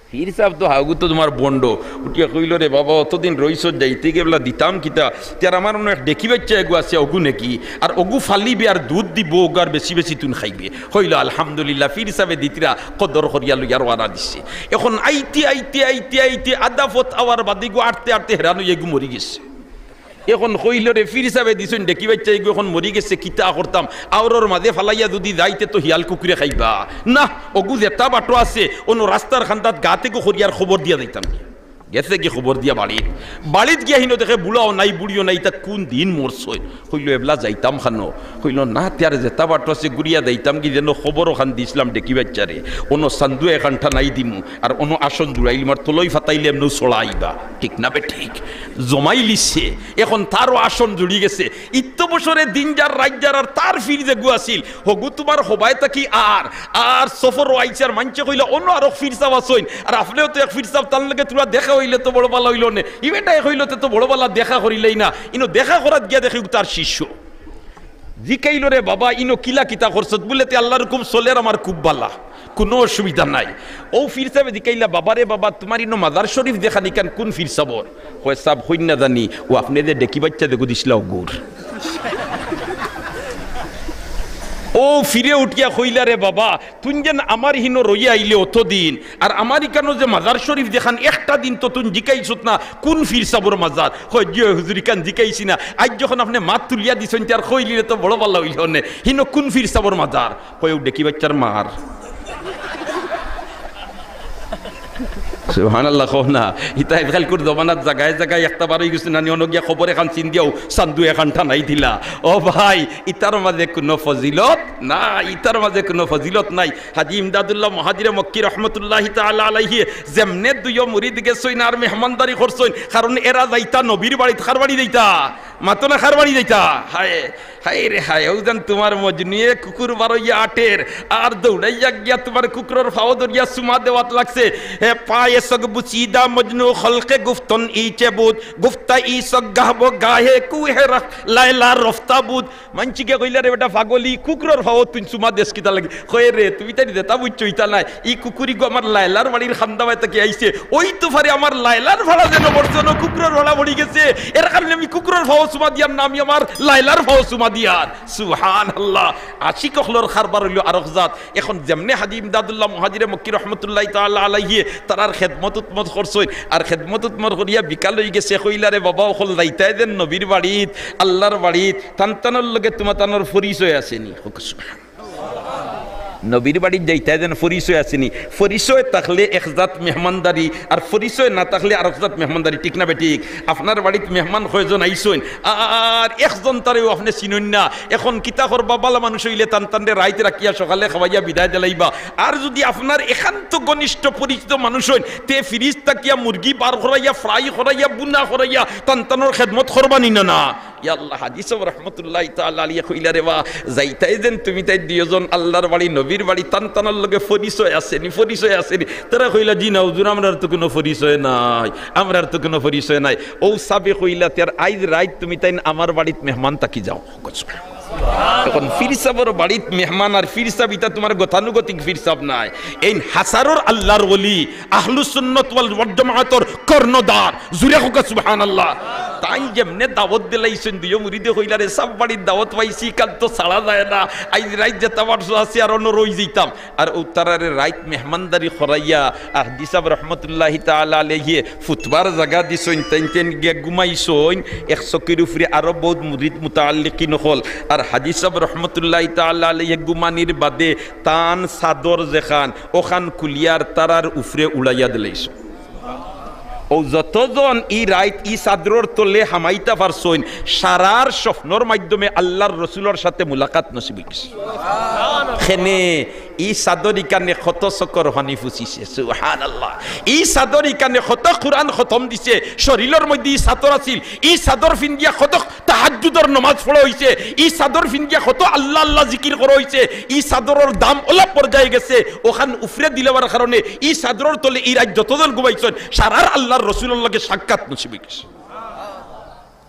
ফির সাহেব তো হাগু তো তোমার বন্ড উঠিয়া কইল রে বাবা অতদিন রইস যাইতে গেলা দিতাম কিতা তার আমার মনে দেখি বাচ্চা এগু আছে অগু নাকি আর অগু ফালিবে আর দুধ দিব ওগু আর বেশি বেশি তুন খাইবে হইল আলহামদুলিল্লাহ ফির সাহেব দিতিরা কদর করিয়া লইয়ার ওয়ারা দিচ্ছে এখন আইতে আইতে আইতে আইতে আদাফত আওয়ার বাদে গু আটতে আটতে হেরানো এগু মরি গেছে এখন কইল রে ফির সাহেব দিছেন দেখি বাচ্চা এগু এখন মরি গেছে কিতা করতাম আওরর মাঝে ফালাইয়া যদি যাইতে তো হিয়াল কুকুরে খাইবা না অগু যেটা বাটো আছে অন্য রাস্তার খান্দাত গাতে গো খরিয়ার খবর দিয়া যাইতাম গেছে গিয়ে খবর দিয়া বাড়িত গিয়া হিনো দেখে বুড়াও নাই বুড়িও নাই তা কোন দিন মরছই কইল এবলা যাইতাম খানো কইল না তার যেটা বাটো আছে গুড়িয়া যাইতাম কি যেন খবরও খান দিছিলাম দেখি বাচ্চারে অন্য সান্দু এখানটা নাই দিমু আর অন্য আসন জুড়াইল মার তলই ফাতাইলে এমন চড়াইবা ঠিক না বে ঠিক জমাই লিছে এখন তারও আসন জুড়ি গেছে ইত্য বছরে দিন যার রাত যার আর তার ফির যে গু আছিল হগু তোমার হবাই তাকি আর সফর আইছে আর মানছে কইল অন্য আরো ফির সাব আসইন আর আপনিও তো এক ফির সাব তার লগে তোরা দেখা হইলে তো বড় বালা হইল না ইবেটাই হইল তো বড় বালা দেখা করিলেই না ইনো দেখা করাত গিয়া দেখি তার শিষ্য জিকাইল রে বাবা ইনো কিলা কিতা করছত বলেতে আল্লাহর হুকুম চলের আমার খুব বালা কোনো অসুবিধা নাই ও ফির সাহেব জিকাইলা বাবা রে বাবা তোমার ইনো মাজার শরীফ দেখা নিকান কোন ফির সাবর কয় সাব হইন না জানি ও আপনি যে ডেকি বাচ্চা দেখো দিছিলা গুড় ও ফিরে উঠিয়া কইলা রে বাবা তুই যেন আমার হিনো রইয়া আইলে অতদিন আর আমার ইকানো যে মাজার শরীফ দেখান একটা দিন তো তুই জিকাইছত না কোন ফির সাবর মাজার হয় জিয় হুজুরি কান জিকাইছি না আজ যখন আপনি মাত তুলিয়া দিছেন তার কইলিলে তো বড় ভালো হইল নে হিনো কোন ফির সাবর মাজার কয় ডেকি বাচ্চার মার সুবহানাল্লাহ কহনা ইতা এখাল করে জমানাত জায়গায় জায়গায় একটা বার হয়ে গেছে না অনগিয়া খবর এখন চিন দিয়াও সান্দু এখানটা নাই দিলা ও ভাই ইতার মাঝে কোনো ফজিলত না ইতার মাঝে কোনো ফজিলত নাই হাজি ইমদাদুল্লাহ মহাজিরে মক্কি রহমতুল্লাহ তাআলা আলাইহি যেমনে দুইও মুরিদ গেছইন আর মেহমানদারি করছইন কারণ এরা যাইতা নবীর বাড়ি খার বাড়ি যাইতা মাতো না খার বাড়ি যাইতা হায় হায় রে হায় ওজন তোমার মজনুয়ে কুকুর বারইয়া আটের আর দৌড়াইয়া গিয়া তোমার কুকুরের ফাও দরিয়া সুমা দেওয়াত লাগছে হে পায়ে সগ বুচিদা মজনু খলকে গুফতন ইচে বুদ গুফতা ই সগ গাহব গাহে কুহে লাইলা রফতা বুদ মানচিকে কইলা রে বেটা পাগলি কুকুরের ফাও তুই সুমা দেশ কিতা লাগি কই রে তুমি তাই দেতা বুঝছো ইতা নাই ই কুকুরি গো আমার লাইলার বাড়ির খান্দাবাই তাকে আইছে ওই তো ফারে আমার লাইলার ভাড়া যেন বর্তন কুকুরের ভাড়া বড়ি গেছে এর কারণে আমি কুকুরের ফাও চুমা দিয়ার নামই আমার লাইলার ফাও চুমা দিয়ার। সুবহানাল্লাহ। আশিক হলর খারবার হইল আরক জাত। এখন যেমনে হাজী ইমদাদুল্লাহ মুহাজিরে মক্কি রহমতুল্লাহ তাআলা আলাইহি তারার খেদমত উৎমত করছই, আর খেদমত উৎমত করিয়া বিকাল হয়ে গেছে, কইলারে বাবা হল যাইতাই দেন নবীর বাড়িত আল্লাহর বাড়িত তানতানোর লগে তোমার তানোর পরিচয় আসেনি। নবীর বাড়ির যাইতে যেন পরিচয় আসেনি। পরিচয় থাকলে একজাত মেহমানদারি, আর পরিচয় না থাকলে আর একজাত মেহমানদারি। ঠিক না বেঠিক? আপনার বাড়িতে মেহমান কয়জন আইসইন, আর একজন তারেও আপনি চিনুন না। এখন কিতা করবা, বালা মানুষ হইলে টান টানলে রাইত রাখিয়া সকালে খাওয়াইয়া বিদায় দিলাইবা। আর যদি আপনার একান্ত ঘনিষ্ঠ পরিচিত মানুষ হইন, তে ফিরিজ তাকিয়া মুরগি বার করাইয়া ফ্রাই করাইয়া বুনা করাইয়া টান টানোর খেদমত করবানি না না। ইয়াল্লাহ হাজী সাহেব রহমতুল্লাহ তাআলা আলাইহি কইলা রে বা যাইতাই যেন তুমি তাই দুইজন আল্লাহর বাড়ি নবীর বাড়ি টান টানার লগে পরিচয় আসেনি, পরিচয় আসেনি। তারা কইলা জি না হুজুর, আমরার তো কোনো পরিচয় নাই, আমরার তো কোনো পরিচয় নাই। ও সাবে কইলা তার আইজ রাইত তুমি তাই আমার বাড়িত মেহমান তাকি যাও। এখন ফিরসাবর বাড়িত মেহমান আর ফিরসাব ইতা তোমার গতানুগতিক ফিরসাব নাই। এই হাসারর আল্লাহর ওলি আহলুস সুন্নাত ওয়াল জামাআতর কর্ণধার, জুরে হোক সুবহানাল্লাহ। তাই যেমনে দাওয়াত দিলাইছেন দুই মুরিদে কইলারে সব বাড়ির দাওয়াত পাইছি, কাল তো ছাড়া যায় না, আইজ রাইত যেতে পারছো আছে আর অন্য রই যেতাম। আর উত্তরারে রাইত মেহমানদারি খরাইয়া আর দিসাব রহমতুল্লাহ তাআলা আলাইহি ফুতবার জায়গা দিছইন, তেন তেন গিয়া ঘুমাইছইন। 100 কির উপরে আরো বহুত মুরিদ মুতাআল্লিকিন হল। আর হাজী সাহেব রহমতুল্লাহ তাআলা আলাইহি ঘুমানির বাদে তান চাদর যেখান ওখান কুলিয়ার তারার উপরে উড়াইয়া দিলাইছ। ও যতজন ই রাইত ই চাদরর তলে হামাইতা পারছইন, সারার স্বপ্নর মাধ্যমে আল্লাহর রসুলের সাথে মুলাকাত নসিব হইছে। খেনে ই চাদরি কানে কত চকর হানি ফুচিছে। সুবহানাল্লাহ। ই চাদরি কানে কত কুরআন খতম দিছে। শরীরের মধ্যে ই চাদর আছিল, ই চাদর ফিন্দিয়া কত তাহাজ্জুদের নামাজ পড়া হইছে, ই চাদর ফিন্দিয়া কত আল্লাহ আল্লাহ জিকির করা হইছে। ই চাদরের দাম ওলা পর্যায়ে গেছে, ওখান উফরে দিলেবার কারণে ই চাদরের তলে ই রাত যতজন ঘুমাইছেন সারার আল্লাহর রসুলের লগে সাক্ষাৎ নসিব হইছে।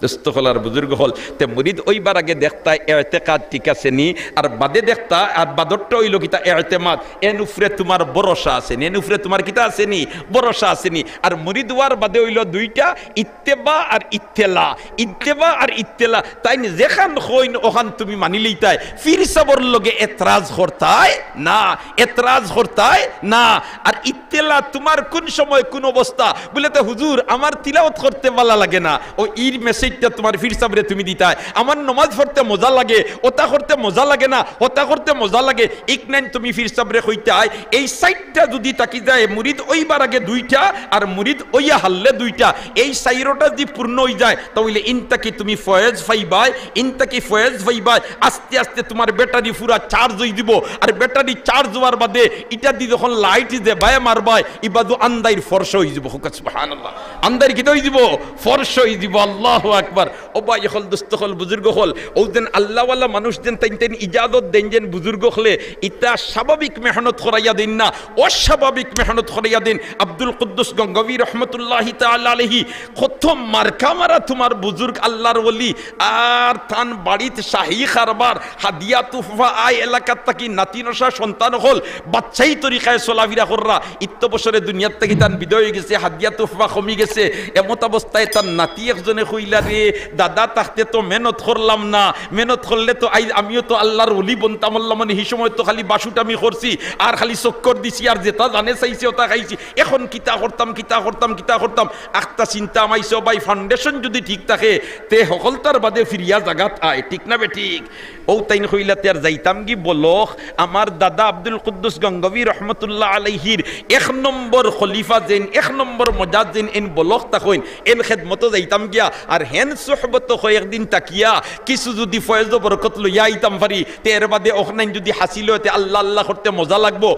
দস্তখলার বুজুর্গ হল তে মুরিদ ওইবার আগে দেখতা এতেকাদ ঠিক আছে নি, আর বাদে দেখতা আর বাদরটা হইল কিতা এতেমাদ। এন উফরে তোমার ভরসা আছে নি, এন উফরে তোমার কিতা আছে নি, ভরসা আছে নি। আর মুরিদ হওয়ার বাদে হইল দুইটা, ইত্তেবা আর ইত্তেলা। ইত্তেবা আর ইত্তেলা তাই যেখান হইন ওখান তুমি মানিলেই তাই। ফির সাবর লগে এতরাজ করতায় না, এতরাজ করতায় না। আর ইত্তেলা তোমার কোন সময় কোন অবস্থা বলে তো হুজুর আমার তিলাওয়াত করতে ভালো লাগে না, ও ইর মেসেজ তোমার ফির সাবরে তুমি দিতায়। আমার নমাজ পড়তে মজা লাগে, ওটা করতে মজা লাগে না, ওটা করতে মজা লাগে। ইকনাইন তুমি ফির সাবরে কইতায়। এই সাইডটা যদি তাকি যায় মুরিদ ওইবার আগে দুইটা, আর মুরিদ ওইয়া হারলে দুইটা। এই সাইরোটা যদি পূর্ণ হয়ে যায় তাহলে ইনতাকি তুমি ফয়েজ পাইবাই, ইনতাকি ফয়েজ পাইবাই। আস্তে আস্তে তোমার ব্যাটারি পুরা চার্জ হয়ে দিব। আর ব্যাটারি চার্জ হওয়ার বাদে এটা দিয়ে যখন লাইট যে বায় মারবাই ইবাদু আন্দাইর ফর্শ হয়ে যাব। সুবহানাল্লাহ। আন্দাইর কি হয়ে যাব? ফর্শ হয়ে যাব। আল্লাহু আকবার। ও ভাই হল দোস্ত হল বুজুর্গ হল ও দেন আল্লাহওয়ালা মানুষ দেন তাই তেন ইজাজত দেন যেন বুজুর্গ হলে ইতা স্বাভাবিক মেহনত করাইয়া দিন না, অস্বাভাবিক মেহনত করাইয়া দিন। আব্দুল কুদ্দুস গঙ্গবী রহমতুল্লাহ তাআলা আলাইহি কত মার্কা মারা তোমার বুজুর্গ আল্লাহর ওলি। আর তান বাড়িতে শাহী কারবার হাদিয়া তুফা আই এলাকার থাকি নাতিনসা সন্তান হল বাচ্চাই তরিকায় চলাফিরা কররা। ইত্য বছরে দুনিয়ার থেকে তান বিদায় হয়ে গেছে, হাদিয়া তুফা কমি গেছে। এমত অবস্থায় তার নাতি একজনে কইলা রে দাদা তাকতে তো মেহনত করলাম না, মেহনত করলে তো আমিও তো আল্লাহর ওলি বনতাম। আল্লাহ মানে এই সময় তো খালি বাসুট আমি করছি আর খালি চক্কর দিছি আর যেটা জানে চাইছি ওটা খাইছি। এখন কিতা করতাম কিতা করতাম কিতা করতাম আখটা চিন্তা আমাইছো ভাই। ফাউন্ডেশন যদি ঠিক থাকে তে সকলতার বাদে ফিরিয়া জাগাত আয়। ঠিক না বে ঠিক? ও তাইন কইলা তার যাইতাম কি বলক আমার দাদা আব্দুল কুদ্দুস গঙ্গবী রহমতুল্লাহ আলাইহির 1 নম্বর খলিফা যেন 1 নম্বর মজাদ যেন এন বলক তাকইন এন খেদমত যাইতাম গিয়া। আর হেন সোহবত কয়েকদিন তাকিয়া কিছু যদি ফয়েজ বরকত লইয়া আইতাম পারি তে এর বাদে ওখানে যদি হাসিল হতে আল্লাহ আল্লাহ করতে মজা লাগবো,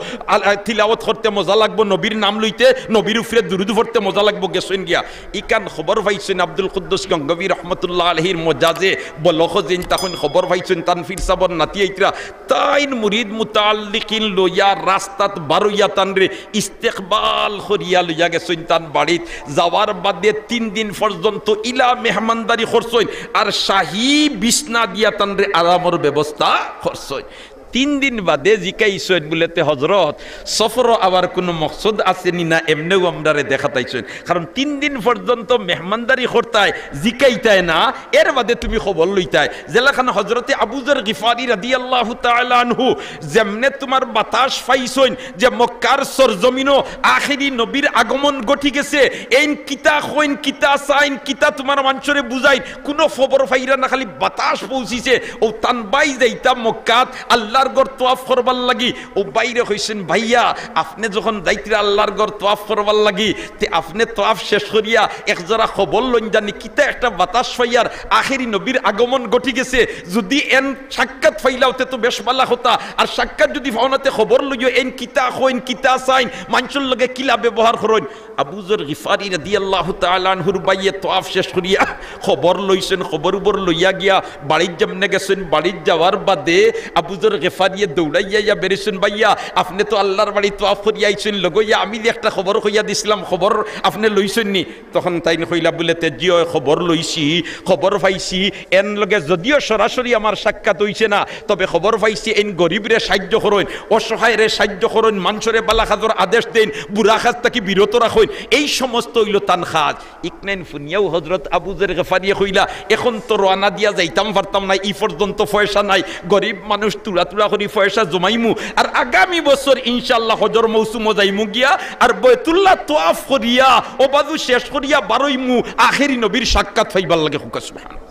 তিলাওয়াত করতে মজা লাগবো, নবীর নাম লইতে নবীর উপরে দুরুদ পড়তে মজা লাগবো। গেছেন গিয়া ইকান খবর পাইছেন আব্দুল কুদ্দুস গঙ্গবী রহমতুল্লাহ আলাইহির মজাজে বলক যেন তখন খবর পাইছেন তানফির সাবর নাতি আইতরা তাইন মুরিদ মুতাআল্লিকিন লইয়া রাস্তাত বারইয়া তানরে ইস্তেকবাল করিয়া লইয়া গেছেন তান বাড়িত। যাওয়ার বাদে 3 দিন পর্যন্ত ইলা মেহমানদারি করছইন আর শাহী বিছনা দিয়া তানরে আরামের ব্যবস্থা করছইন। 3 দিন বাদে জিকাইছেন বলেতে হজরত সফর আবার কোনো মকসদ আছে নি না এমনিও আমরারে দেখাতাইছেন, কারণ 3 দিন পর্যন্ত মেহমানদারি করতায় জিকাইতায় না, এর বাদে তুমি খবর লইতায়। জেলাখান হজরতে আবু যর গিফারি রাদিয়াল্লাহু তাআলা আনহু যেমনে তোমার বাতাস পাইছেন যে মক্কার সরজমিনও আখিরি নবীর আগমন ঘটি গেছে, এই কিতা কইন কিতা সাইন কিতা তোমার মানুষরে বুঝাই কোনো খবর ফাইরা না, খালি বাতাস পৌঁছিছে ও তানবাই যাইতা মক্কাত আল্লাহর ঘর তোয়াফ করবার লাগি। ও বাইরে হইছেন ভাইয়া আপনি যখন যাইতরা আল্লাহর ঘর তোয়াফ করবার লাগি তে আপনি তোয়াফ শেষ করিয়া একজোড়া খবর লইন জানি কিতা একটা বাতাস ফাইয়ার আখিরি নবীর আগমন ঘটি গেছে, যদি এন সাক্ষাৎ ফাইলাওতে তো বেশ ভালো হতা, আর সাক্ষাৎ যদি ফাওনাতে খবর লইও এন কিতা কইন কিতা সাইন মানুষের লগে কিলা ব্যবহার করেন। আবু যর গিফারি রাদিয়াল্লাহু তাআলা আনহুর বাইয়ে তোয়াফ শেষ করিয়া খবর লইছেন, খবর উপর লইয়া গিয়া বাড়ির যেমনে গেছেন, বাড়ির যাওয়ার বাদে আবু যর গিফারিয়ে দৌড়াইয়া বেরিয়েছেন, ভাইয়া আপনি তো আল্লাহর বাড়ি তোয়াফ করিয়া আইছেন, লগইয়া আমি একটা খবর কইয়া দিছিলাম, খবর আপনি লইছেন নি? তখন তাই কইলা বলে জিও খবর লইছি, খবর পাইছি এন লগে যদিও সরাসরি আমার সাক্ষাৎ হইছে না, তবে খবর পাইছি এন গরিবরে সাহায্য করেন, অসহায়রে সাহায্য করেন, মানুষরে বালা খাজর আদেশ দেন, বুড়া খাজ তাকে বিরত রাখেন, এই সমস্ত হইল তান খাজ। ইকনাইন ফুনিয়াও হযরত আবু যর গিফারিয়ে কইলা এখন তো রওনা দিয়া যাইতাম পারতাম না, এই পর্যন্ত পয়সা নাই, গরিব মানুষ তুলা করি পয়সা জমাইমু, আর আগামী বছর ইনশাআল্লাহ হজর মৌসুমও যাইমু গিয়া আর বাইতুল্লাহ তোয়াফ করিয়া ও বাজু শেষ করিয়া বারইমু আখেরি নবীর সাক্ষাৎ পাইবার লাগে। হুকা সুবহানাল্লাহ।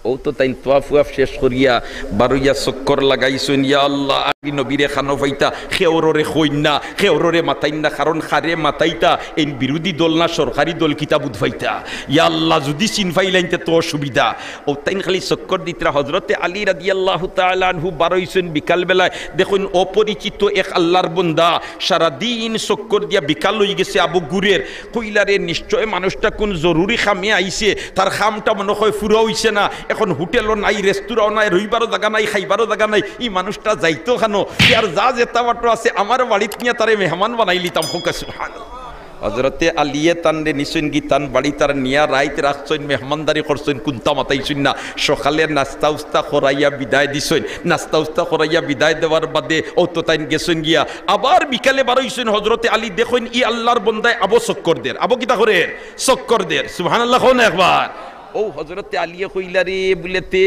ও তো তাই তোয়াফ শেষ করিয়া বারইয়া চক্কর লাগাইছেন, ইয়া আল্লাহ আখেরি নবীরে খানো পাইতা খেওররে কইন না, খেওররে মাতাইন না, কারণ খারে মাতাইতা এই বিরোধী দল না সরকারি দল কিতাব উদ্ভাইতা, ইয়া আল্লাহ যদি চিন ফাইলাইনতে তো অসুবিধা। ও তাই খালি চক্কর দিতরা। হজরতে আলী রাদিয়াল্লাহু তাআলা আনহু বারইছেন বিকাল বেলায়, দেখুন অপরিচিত এক আল্লাহর বন্দা সারাদিন চক্কর দিয়া বিকাল হয়ে গেছে আবু গুরের, কইলারে নিশ্চয় মানুষটা কোন জরুরি খামে আইছে, তার খামটা মনে হয় ফুরা হইছে না, এখন হোটেলও নাই, রেস্তোরাঁও নাই, রইবারও জায়গা নাই, খাইবারও জায়গা নাই, এই মানুষটা যাইতো খানো, আর যা যেতা বাটো আছে আমার বাড়িত নিয়ে তারে মেহমান বানাই লিতাম। হুকা সুবহানাল্লাহ। হজরতে আলিয়ে তানরে নিছেন কি তান বাড়ি তার নিয়া রাইত রাখছেন, মেহমানদারি করছেন, কুন্তা মাতাইছেন না, সকালে নাস্তা উস্তা করাইয়া বিদায় দিছেন, নাস্তা উস্তা করাইয়া বিদায় দেওয়ার বাদে ও তো তাই গেছেন গিয়া আবার বিকালে বারইছেন। হজরতে আলী দেখুন ই আল্লাহর বন্দায় আবো চক্কর দের, আবো কিতা করে চক্কর দের, সুবহানাল্লাহ কোন একবার। ও হজরতে আলিয়া কইলা রে বলেতে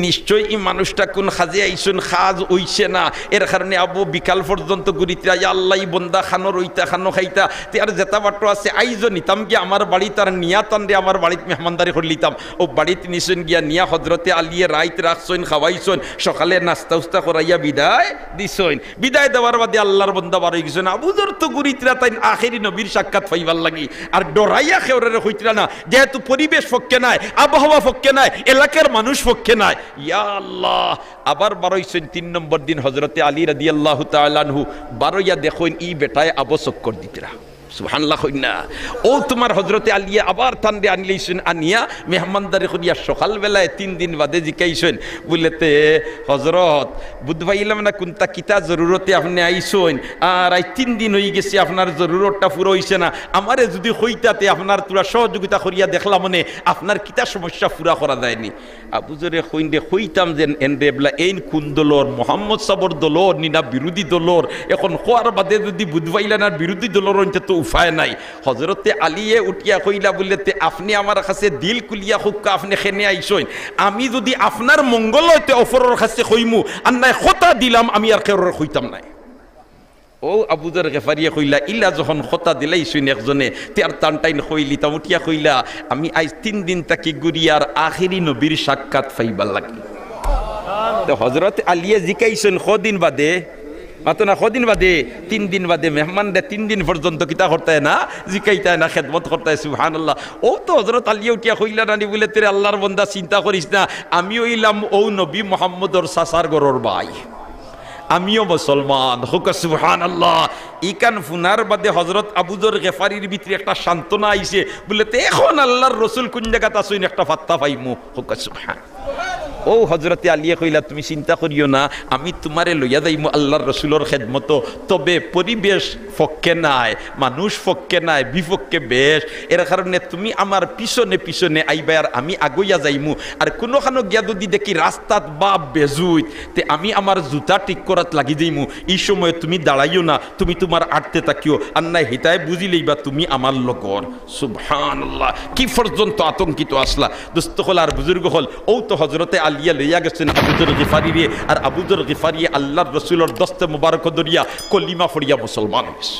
নিশ্চয় এই মানুষটা কোন খাজে আইসুন, খাজ হইছে না, এর কারণে আবু বিকাল পর্যন্ত ঘুরিতে আল্লাহ বন্দা খানো রইতা খানো খাইতা তে আর যেতা বাটো আছে আইজো নিতাম গিয়া আমার বাড়ি তার নিয়া তানরে আমার বাড়িতে মেহমানদারি করে লিতাম। ও বাড়িতে নিছেন গিয়া নিয়া হজরতে আলিয়ে রাইত রাখছেন, খাওয়াইছেন, সকালে নাস্তা উস্তা করাইয়া বিদায় দিছেন। বিদায় দেওয়ার বাদে আল্লাহর বন্দা বারই গেছেন। আবু যর তো ঘুরিতরা তাই আখেরি নবীর সাক্ষাৎ পাইবার লাগি আর ডরাইয়া খেওরে হইতরা না, যেহেতু পরিবেশ পক্ষে নাই, আবহাওয়া পক্ষে নাই, এলাকার মানুষ পক্ষে নাই। ইয়া আল্লাহ আবার বারইছেন 3 নম্বর দিন হজরতে আলী রাদিয়াল্লাহু তাআলা আনহু বারইয়া দেখুন ই বেটায় আবো চক্কর দিতরা, সুবহানাল্লাহ কইনা। ও তোমার হজরতে আলিয়া আবার তানরে আনলেইছেন, আনিয়া মেহমানদারি করিয়া সকাল বেলায় 3 দিন বাদে জিকাইছেন বলেতে হজরত বুধবাইলাম না কোনটা কিতা জরুরতে আপনি আইছেন, আর 3 দিন হয়ে গেছে আপনার জরুরতটা পুরো হইছে না, আমারে যদি হইতাতে আপনার তোরা সহযোগিতা করিয়া দেখলাম মনে আপনার কিতা সমস্যা পুরা করা যায়নি। আবু জরে কইন দে কইতাম যে এনরে বলা এইন কোন দলর মোহাম্মদ সাবর দলর নিনা বিরোধী দলর, এখন কোয়ার বাদে যদি বুধবাইলানার বিরোধী দলর হইতে তো উপায় নাই। হজরতে আলিয়ে উঠিয়া কইলা বলতে আপনি আমার কাছে দিল কুলিয়া হুক্কা আপনি খেনে আইসইন, আমি যদি আপনার মঙ্গল হইতে অফরের কাছে কইমু আর নাই কথা দিলাম আমি আর কেউর কইতাম নাই। ও আবু যর গিফারিয়ে কইলা ইলা যখন কথা দিলাইছুন একজনে তার টানটাইন কইলি তা উঠিয়া কইলা আমি আজ 3 দিন তাকি গুরিয়ার আখেরি নবীর সাক্ষাৎ পাইবার লাগি। তো হজরত আলিয়ে জিকাইছেন কদিন বাদে, মাত্র না কদিন বাদে 3 দিন বাদে মেহমানরা 3 দিন পর্যন্ত কিতা করতে না জিকাইতে না খেদমত করতে। সুবহানাল্লাহ। ও তো হজরত আলিয়া উঠিয়া কইলা রানি বলে তেরে আল্লাহর বন্দা চিন্তা করিস না, আমি হইলাম ও নবী মুহাম্মদর সাসার গরর ভাই, আমিও মুসলমান। হুকা সুবহানাল্লাহ। ইকান ফুনার বাদে হজরত আবু যর গিফারির ভিতরে একটা সান্ত্বনা আইছে বলে এখন আল্লাহর রসুল কোন জায়গাতে আছেন একটা ফাত্তা পাইমু। হুকা সুবহানাল্লাহ। ও হজরতে আলিয়া কইলা তুমি চিন্তা করিও না, আমি তোমারে লইয়া যাইমু আল্লাহর রসুলোর খেদমত, তবে পরিবেশ পক্ষে নাই, মানুষ পক্ষে নাই, বিপক্ষে বেশ, এর কারণে তুমি আমার পিছনে পিছনে আইবা আর আমি আগুইয়া যাইমু। আর কোনোখানো গিয়া যদি দেখি রাস্তাত বা বেজুইত তে আমি আমার জুতা ঠিক করাত লাগি যাইমু, এই সময় তুমি দাঁড়াইও না, তুমি তোমার আটতে তাকিও, আর নাই হিতায় বুঝি লইবা তুমি আমার লগর। সুবহানাল্লাহ, কি পর্যন্ত আতঙ্কিত আসলা দোস্ত হল আর বুজুর্গ হল। ও তো হজরতে আলিয়া লইয়া গেছেন আবুজর গিফারি রে, আর আবুজর গিফারি আল্লাহর রসুলের দস্তে মুবারক দরিয়া কলিমা ফড়িয়া মুসলমান হয়েছে।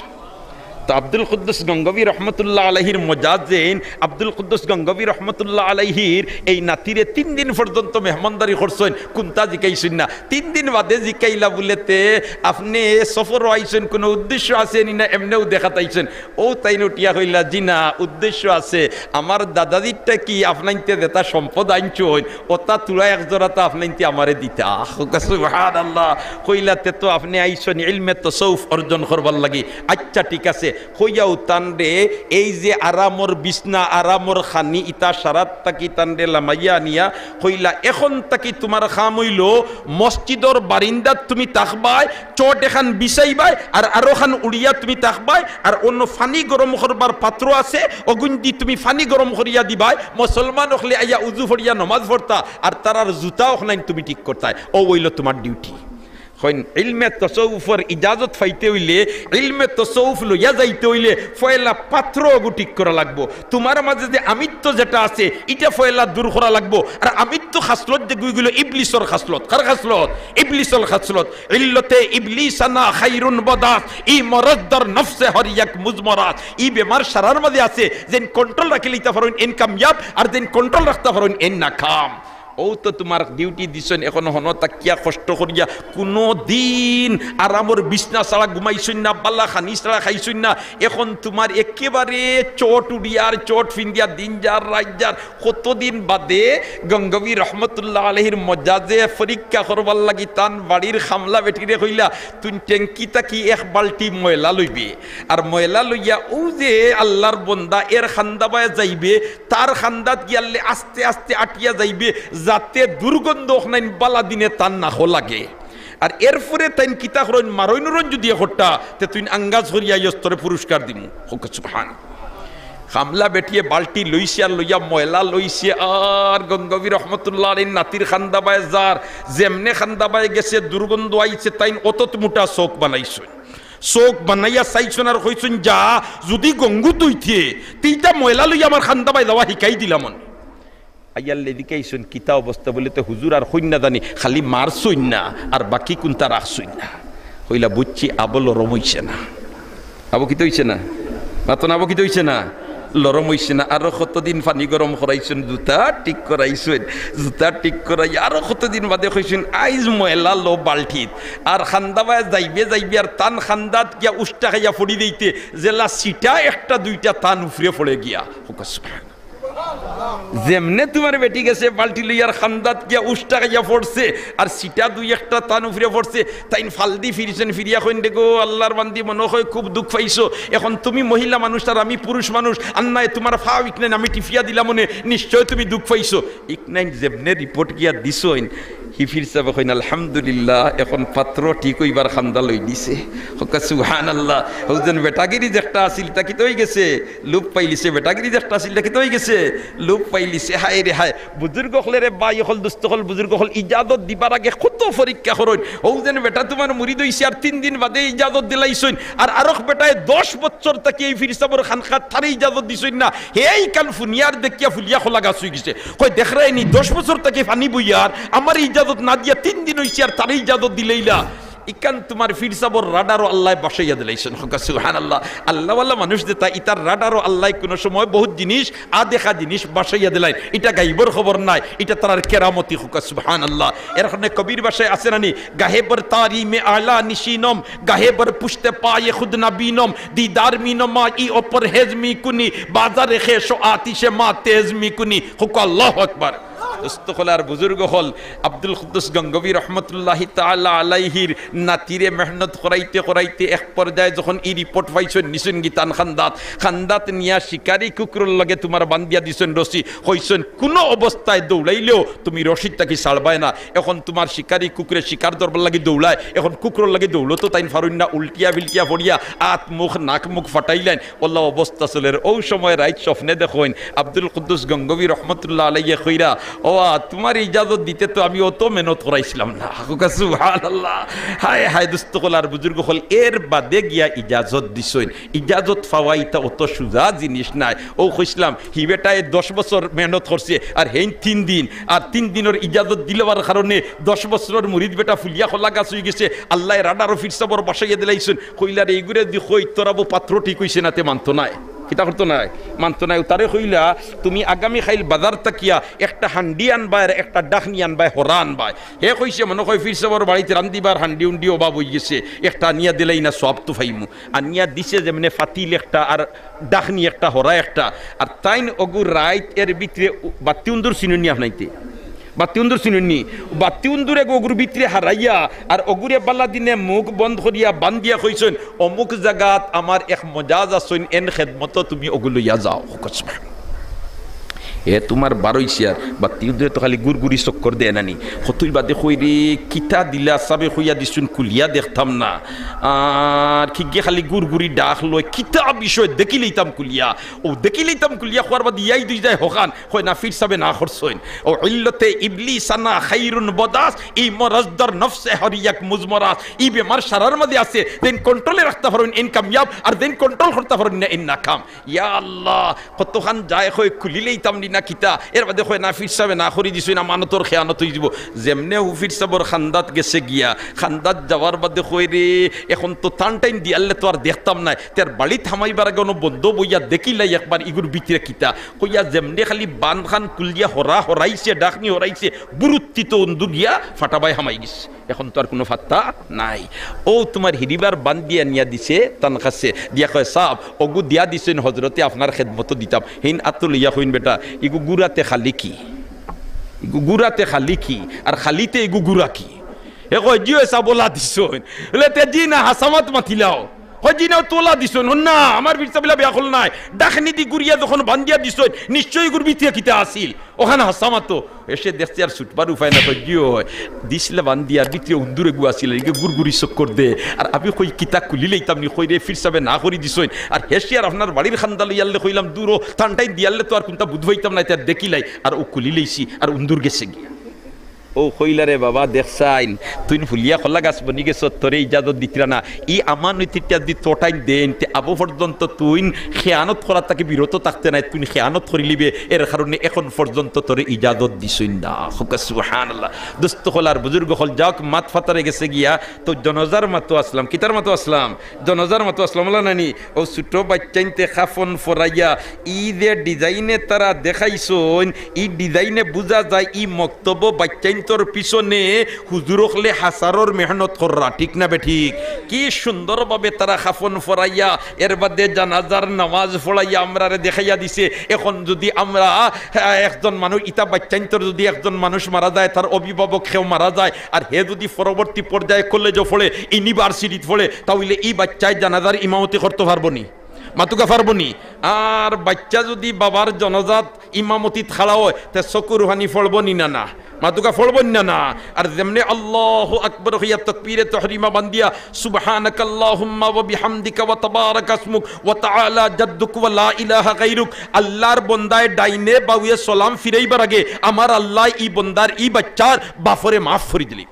তো আব্দুল কুদ্দুস গঙ্গবী রহমতুল্লাহ আলাইহির মজাজেন আব্দুল কুদ্দুস গঙ্গবী রহমতুল্লাহ আলাইহির এই নাতিরে 3 দিন পর্যন্ত মেহমানদারি করছেন, কোনটা জিকাইছেন না। 3 দিন বাদে জিকাইলা বলেতে আপনি সফর আইছেন, কোনো উদ্দেশ্য আছে নি না এমনিও দেখাতাইছেন? ও তাই নটিয়া কইলা জি না, উদ্দেশ্য আছে, আমার দাদাদিরটা কি আপনাইতে দেতা সম্পদ আইনছন, ওটা তুলা এক জোড়াটা আপনাইতে আমারে দিতা। সুবহানাল্লাহ, কইলাতে তো আপনি আইছেন ইলমে তাসাউফ অর্জন করবার লাগি। আচ্ছা ঠিক আছে, হইয়াও তান্ডে এই যে আরামর বিছনা আরামর খানি ইতা সারাত তাকি তান্ডে লামাইয়া নিয়া হইলা, এখন তাকি তোমার খাম হইল মসজিদর বারিন্দাত তুমি তাকবাই, চট এখান বিছাইবাই, আর আরো খান উড়িয়া তুমি তাকবাই, আর অন্য ফানি গরম করবার পাত্র আছে অগুন্দি তুমি ফানি গরম করিয়া দিবাই। মুসলমান হলে আইয়া উজু ফরিয়া নমাজ পড়তা, আর তারার জুতা ওখানে তুমি ঠিক করতাই। ও হইল তোমার ডিউটি। হইন ইলমে তাসাউফের ইজাজত পাইতে হইলে, ইলমে তাসাউফ লইয়া যাইতে হইলে ফয়লা পাত্র ঠিক করা লাগবো। তোমার মাঝে যে আমিত্ব যেটা আছে এটা ফয়লা দূর করা লাগবো। আর আমিত্ব খাসলত যেগুলো ইবলিসর খাসলত, কার খাসলত? ইবলিসর খাসলত। ইল্লতে ইবলিসানা খাইরুন বদাত, ই মরদ্দার নফসে হরিয়াক মুজমরাত। ই বেমার সারার মাঝে আছে, যেন কন্ট্রোল রাখিলে ইতা পারেন এন কামিয়াব, আর যেন কন্ট্রোল রাখতে পারেন এন নাকাম। ও তো তোমার ডিউটি দিছেন, এখন হন তাকিয়া কষ্ট করিয়া কোনো দিন আরামর বিছনা ছাড়া ঘুমাইছই না, বাল্লা খানি ছাড়া খাইছই না। এখন তোমার একেবারে চট উড়িয়ার চট ফিন্দিয়া দিন যার রাত যার। কতদিন বাদে গঙ্গবী রহমতুল্লাহ আলাইহির মজাজে পরীক্ষা করবার লাগি তান বাড়ির খামলা বেটিরে কইলা, তুই ট্যাঙ্কি তাকি এক বালটি ময়লা লইবে, আর ময়লা লইয়া ও যে আল্লাহর বন্দা এর খান্দাবায় যাইবে, তার খান্দাত গিয়ালে আস্তে আস্তে আটিয়া যাইবে, যাতে দুর্গন্ধ নাইন বালা দিনে তান না লাগে। আর এরপরে তাইন কিতা করেন মারইনুরন যদি হট্টা তে তুই আঙ্গাজ হরিয়া ইস্তরে পুরস্কার দিমু। সুবহান। খামলা বেটিয়ে বালটি লইছে আর লইয়া ময়লা লইছে, আর গঙ্গবী রহমতুল্লাহ আলাইহির নাতির খান্দাবায় যার যেমনে খান্দাবায় গেছে দুর্গন্ধ আইছে, তাইন অতত মোটা চোখ বানাইছে। চোখ বানাইয়া চাইছন আর কইছুন যা যদি গঙ্গু তুইতে তিনটা ময়লা লইয়া আমার খান্দাবায় যাওয়া শিকাই দিলাম। আইয়াল্লে দিকাইছুন কিতা অবস্থা বলে তো হুজুর আর হইনা জানি, খালি মারছুই না আর বাকি কোনটা রাখছুই না। হইলা বুঝছি আবো লরম হইছে না, আবো কিতে হইছে না, মাতন আবো কিতে হইছে না, লরম হইছে না। আরো কতদিন পানি গরম করাইছেন, জুতা ঠিক করাইছেন, জুতা ঠিক করাই আরো কতদিন বাদে কইছেন আইজ ময়লা লো বালঠিত, আর খান্দাবায় যাইবে যাইবে, আর তান খান্দাত গিয়া উষ্টা খাইয়া ফড়ি দিতে জেলা সিটা একটা দুইটা তান উফরে পড়ে গিয়া। যেমনে তোমার বেটি গেছে বালটি লইয়ার খান্দাত গিয়া উষ্টা খাইয়া পড়ছে, আর সিটা দুই একটা তান উফরে পড়ছে, তাইন ফালদি ফিরছেন, ফিরিয়া কইন দেখো আল্লাহর বান্দি মনে হয় খুব দুঃখ পাইছো, এখন তুমি মহিলা মানুষ আর আমি পুরুষ মানুষ, আন্নায় তোমার ফাও ইকনাইন আমি টিফিয়া দিলাম মনে, নিশ্চয় তুমি দুঃখ পাইছো। ইকনাইন যেমনে রিপোর্ট গিয়া দিছইন, হিফির সাহেব কইন আলহামদুলিল্লাহ এখন পাত্র ঠিক হইবার খান্দা লই দিছে। সুবহানাল্লাহ। হুজুর বেটাগিরি যেটা আছিল তা কি তৈ গেছে, লোপ পাইলিছে, বেটাগিরি যেটা আছিল তা কি তৈ গেছে, লোপ পাইলিছে। হায় রে হায়, বুজুর্গ হলেরে বাই হল দুস্থ হল বুজুর্গ হল ইজাজত দিবার আগে কত পরীক্ষা করইন। হুজুর বেটা তোমার মুরিদ হইছে আর 3 দিন বাদে ইজাজত দিলাইছইন, আর আরক বেটায় 10 বছর তাকে এই ফির সাহেবের খানখাত থারে ইজাজত দিছইন না, হেই কাল ফুনিয়ার দেখিয়া ফুলিয়া খোলা গাছ হই গেছে। কই দেখরাইনি 10 বছর তাকে ফানি বইয়ার আমার ইজাজত না দিয়া 3 দিন হইছে আর তার ইজাজত দিলেইলা। ইকান তোমার ফির সাবর রাডারও আল্লাহ বসাইয়া দিলাইছেন। সুবহানাল্লাহ। আল্লাহওয়ালা মানুষ যেটা ইতার রাডারও আল্লাহ কোনো সময় বহুত জিনিস আদেখা জিনিস বসাইয়া দিলাই, এটা গাইবর খবর নাই, এটা তার কেরামতি। সুবহানাল্লাহ। এরখানে কবির ভাষায় আছে নানি, গাহেবর তারি মে আলা নিশিনম, গাহেবর পুষতে পায়ে খুদ নবীনম, দিদার মিনমা ই ওপর হেজমি কুনি, বাজারে খেশো আতিশে মা তেজমি কুনি। হুক আল্লাহু আকবার। দোস্তখলার বুজুর্গ হল আব্দুল কুদ্দুস গঙ্গবী রহমতুল্লাহি তাআলা আলাইহির নাতিরে মেহনত করাইতে করাইতে এক পর্যায়ে যখন এই রিপোর্ট পাইছেন নিছেন গীতান খান্দাত নিয়া শিকারি কুকুরের লগে তোমার বান্দিয়া দিছেন রশি কইছেন কোনো অবস্থায় দৌড়াইলেও তুমি রশিদটাকে ছাড়বাই না। এখন তোমার শিকারি কুকুরে শিকার দরবার লাগি দৌড়ায়, এখন কুকুরের লাগি দৌড়লো তো তাই ফারুন না, উল্টিয়া বিল্টিয়া পড়িয়া আত মুখ নাক মুখ ফাটাইলেন ওল্লা অবস্থা চলের। ও সময় রাইত স্বপ্নে দেখেন আব্দুল কুদ্দুস গঙ্গবী রহমতুল্লাহ আলাইহি কইরা ও তোমার ইজাজত দিতে তো আমি অত মেহনত করাইছিলাম না। সুবহানাল্লাহ, হায় হায় দোস্তকলার বুজুর্গ হল এর বাদে গিয়া ইজাজত দিছেন। ইজাজত পাওয়াইটা অত সুজা জিনিস নাই। ও কইছিলাম হি বেটায় 10 বছর মেহনত করছে আর হেন 3 দিন, আর 3 দিনের ইজাজত দিলেবার কারণে 10 বছরের মুরিদ বেটা ফুলিয়া খোলা গাছ হয়ে গেছে। আল্লাহ রাডার অফিস সাবর বাসাইয়া দিলাইছেন। কইলার এইগুরে দি কই তোরাবো পাত্র ঠিক হইছে না, তে মানতো নাই, কিতা করতো নাই, মানতো নাই। তারে কইলা তুমি আগামী খাইল বাজার তাকিয়া একটা হান্ডি আনবাই আর একটা ডাকনি আনবাই, হরা আনবাই। হে কইছে মনে কয় ফির সাবর বাড়িতে রান্দিবার হান্ডি উন্ডি অভাব হয়ে গেছে, একটা আনিয়া দিলেই না সব তো ফাইমু। আনিয়া দিছে যেমনে ফাতিল একটা আর ডাকনি একটা, হরা একটা। আর তাইন অগুর রাইত এর ভিতরে বাতি উন্দুর চিনুনি আপনাইতে, বাতি উন্দুর চিনুনি, বাতি উন্দুরে অগুর ভিতরে হারাইয়া আর অগুরে বালা দিনে মুখ বন্ধ করিয়া বান্ধিয়া কইছেন অমুক জায়গাত আমার এক মজাজ আসইন এন খেদমত তুমি ওগুলো ইয়া যাও। এ তোমার 12 ইয়ার বা 3 তো খালি গুড়গুড়ি চক্কর দেয় নানি হতুই বাদে কইরে কিতা দিলা সাবে কইয়া দিছুন কুলিয়া দেখতাম না, আর কি গে খালি গুড়গুড়ি ডাক লয় কিতা বিষয় দেখি লইতাম কুলিয়া। ও দেখি লইতাম কুলিয়া খোয়ার বাদ ইয়াই দুই যায় হকান কই না ফির সাবে না করছইন। ও ইল্লতে ইবলিস না খাইরুন বদাস এই মরাজদার নফসে হরিয়াক মুজমরাস ই বেমার সারার মধ্যে আছে, দেন কন্ট্রোলে রাখতে পারেন ইন কামিয়াব আর দেন কন্ট্রোল করতে পারেন না ইন নাকাম। ইয়া আল্লাহ কতখান যায় কই খুলি লইতাম না কিতা এর বাদে কয় না ফির সাবে না করি দিছই না মানতর খেয়ানত হয়ে যাব। যেমনে হুফির সাবর খান্দাত গেছে গিয়া, খান্দাত যাওয়ার বাদে কই রে এখন তো টান টাইম দিয়ালে তো আর দেখতাম না, তার বাড়ি থামাইবার আগে বন্ধ বইয়া দেখিলাই একবার ইগুর ভিতরে কিতা কইয়া যেমনে খালি বান খান কুলিয়া হরা হরাইছে ডাকনি হরাইছে বুরুত্তি তো অন্দু গিয়া ফাটাবাই হামাই গেছে। এখন তো আর কোনো ফাত্তা নাই। ও তোমার হিরিবার বান দিয়া নিয়া দিছে তান কাছে দিয়া কয় সাব ওগু দিয়া দিছেন হজরতে আপনার খেদমতো দিতাম। হিন আত্ম লইয়া কইন বেটা ইগু গুড়াতে খালি কি, ইগু গুড়াতে খালি কি আর খালিতে ইগু গুড়া কি? এ কয় জিও সাবলা দিছইন বলে তে জি না হাসামাত মাতিলাও হজি না তোলা দিছইন না আমার বিরসাবিলা বেয়াখল নাই ডাকনি দি গুড়িয়া যখন বান্দিয়া দিছইন নিশ্চয়ই গুর বিতিয়া কিতা আসিল ওখানে হাসামাত এসে দেখতে আর ছুটবার উপায় না। কই জিও দিছলে বান্দিয়া বিতিয়া উন্দুরে গু আসিল ইগে গুড়গুড়ি চক্কর দে আর আমি কই কিতা কুলিলেই তামনি কই রে ফির সাবে না করি দিছইন আর হেসি আর আপনার বাড়ির খান্দাল ইয়ালে কইলাম দূর টানটাই দিয়ালে তো আর কোনটা বুঝবাইতাম না তার দেখিলাই আর ও কুলিলেইছি আর উন্দুর গেছে গিয়া। ও কইলারে বাবা দেখছাইন তুই ফুলিয়া খোলা গাছ বনি গেছ তোরে ইজাজত দিতিরা না ই আমার নৈতিকটা দি তোটাই দেন আবু পর্যন্ত তুই খেয়ানত করার তাকে বিরত থাকতে নাই, তুই খেয়ানত করিলিবে এর কারণে এখন পর্যন্ত তোরে ইজাজত দিছইন না। সুবহানাল্লাহ। দোস্ত হলার বুজুর্গ হল যাক মাত ফাতারে গেছে গিয়া তো জনজার মাতো আসলাম, কিতার মাতো আসলাম, জনজার মাতো আসলাম নানি। ও ছোট বাচ্চাইতে খাফন ফরাইয়া ই যে ডিজাইনে তারা দেখাইছইন ই ডিজাইনে বুঝা যায় ই মক্তব্য বাচ্চাইন তোর পিছনে হুজুরকলে হাসারর মেহনত কররা, ঠিক না বে ঠিক? কি সুন্দরভাবে তারা খাফন ফরাইয়া এর বাদে জানাজার নামাজ পড়াইয়া আমরা দেখাইয়া দিছে। এখন যদি আমরা একজন মানুষ ইতা বাচ্চাইন তোর যদি একজন মানুষ মারা যায় তার অভিভাবক কেউ মারা যায় আর হে যদি পরবর্তী পর্যায়ে কলেজও পড়ে ইউনিভার্সিটি পড়ে তাহলে এই বাচ্চায় জানাজার ইমামতি করতে পারবো নি, মাতুকা পারবো নি? আর বাচ্চা যদি বাবার জনজাত ইমামতিত খাড়া হয় তা চকুর হানি ফলবো নি না না মাতুকা ফলবন না। আর যেমনে আল্লাহু আকবার হইয়া তাকবীরে তাহরিমা বান্দিয়া সুবহানাকাল্লাহুম্মা ওয়া বিহামদিকা ওয়া তাবারাকা ইসমুক ওয়া তাআলা জাদ্দুক ওয়া লা ইলাহা গায়রুক। আল্লাহর বন্দায় ডাইনে বাউয়ে সালাম ফিরাইবার আগে আমার আল্লাহ ই বন্দার ই বাচ্চার বাফরে মাফ করে দিলি।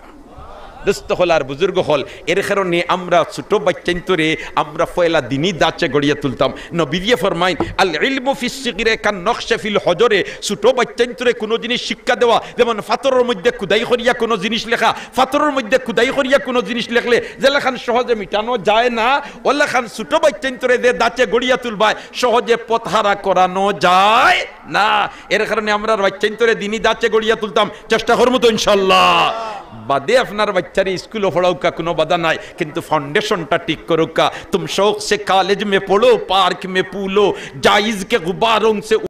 দোস্ত হল আর বুজুর্গ হল এর কারণে আমরা ছোট বাচ্চান্তরে আমরা পয়লা দিনই দাঁচে গড়িয়ে তুলতাম। নবীয়ে ফরমাইন আল ইলমু ফিস সিগরে কান নকশা ফিল হজরে। ছোট বাচ্চান্তরে কোনো জিনিস শিক্ষা দেওয়া, যেমন ফাতরের মধ্যে খুদাই করিয়া কোনো জিনিস লেখা, ফাতরের মধ্যে খুদাই করিয়া কোনো জিনিস লেখলে যে লেখান সহজে মিটানো যায় না ও লেখান ছোট বাচ্চান্তরে যে দাঁচে গড়িয়া তুলবায় সহজে পথহারা করানো যায় না। এর কারণে আমরা বাচ্চান্তরে দিনই দাঁচে গড়িয়া তুলতাম, চেষ্টা করবো তো ইনশাল্লাহ। বাদে আপনার বাচ্চারে স্কুলে পড়াউকা কোনো বাধা নাই, কিন্তু फाउंडेशनটা ঠিক করুকা। तुम शौक से कॉलेज में पढ़ो, पार्क में पूलो, जायज के गुब्बारों से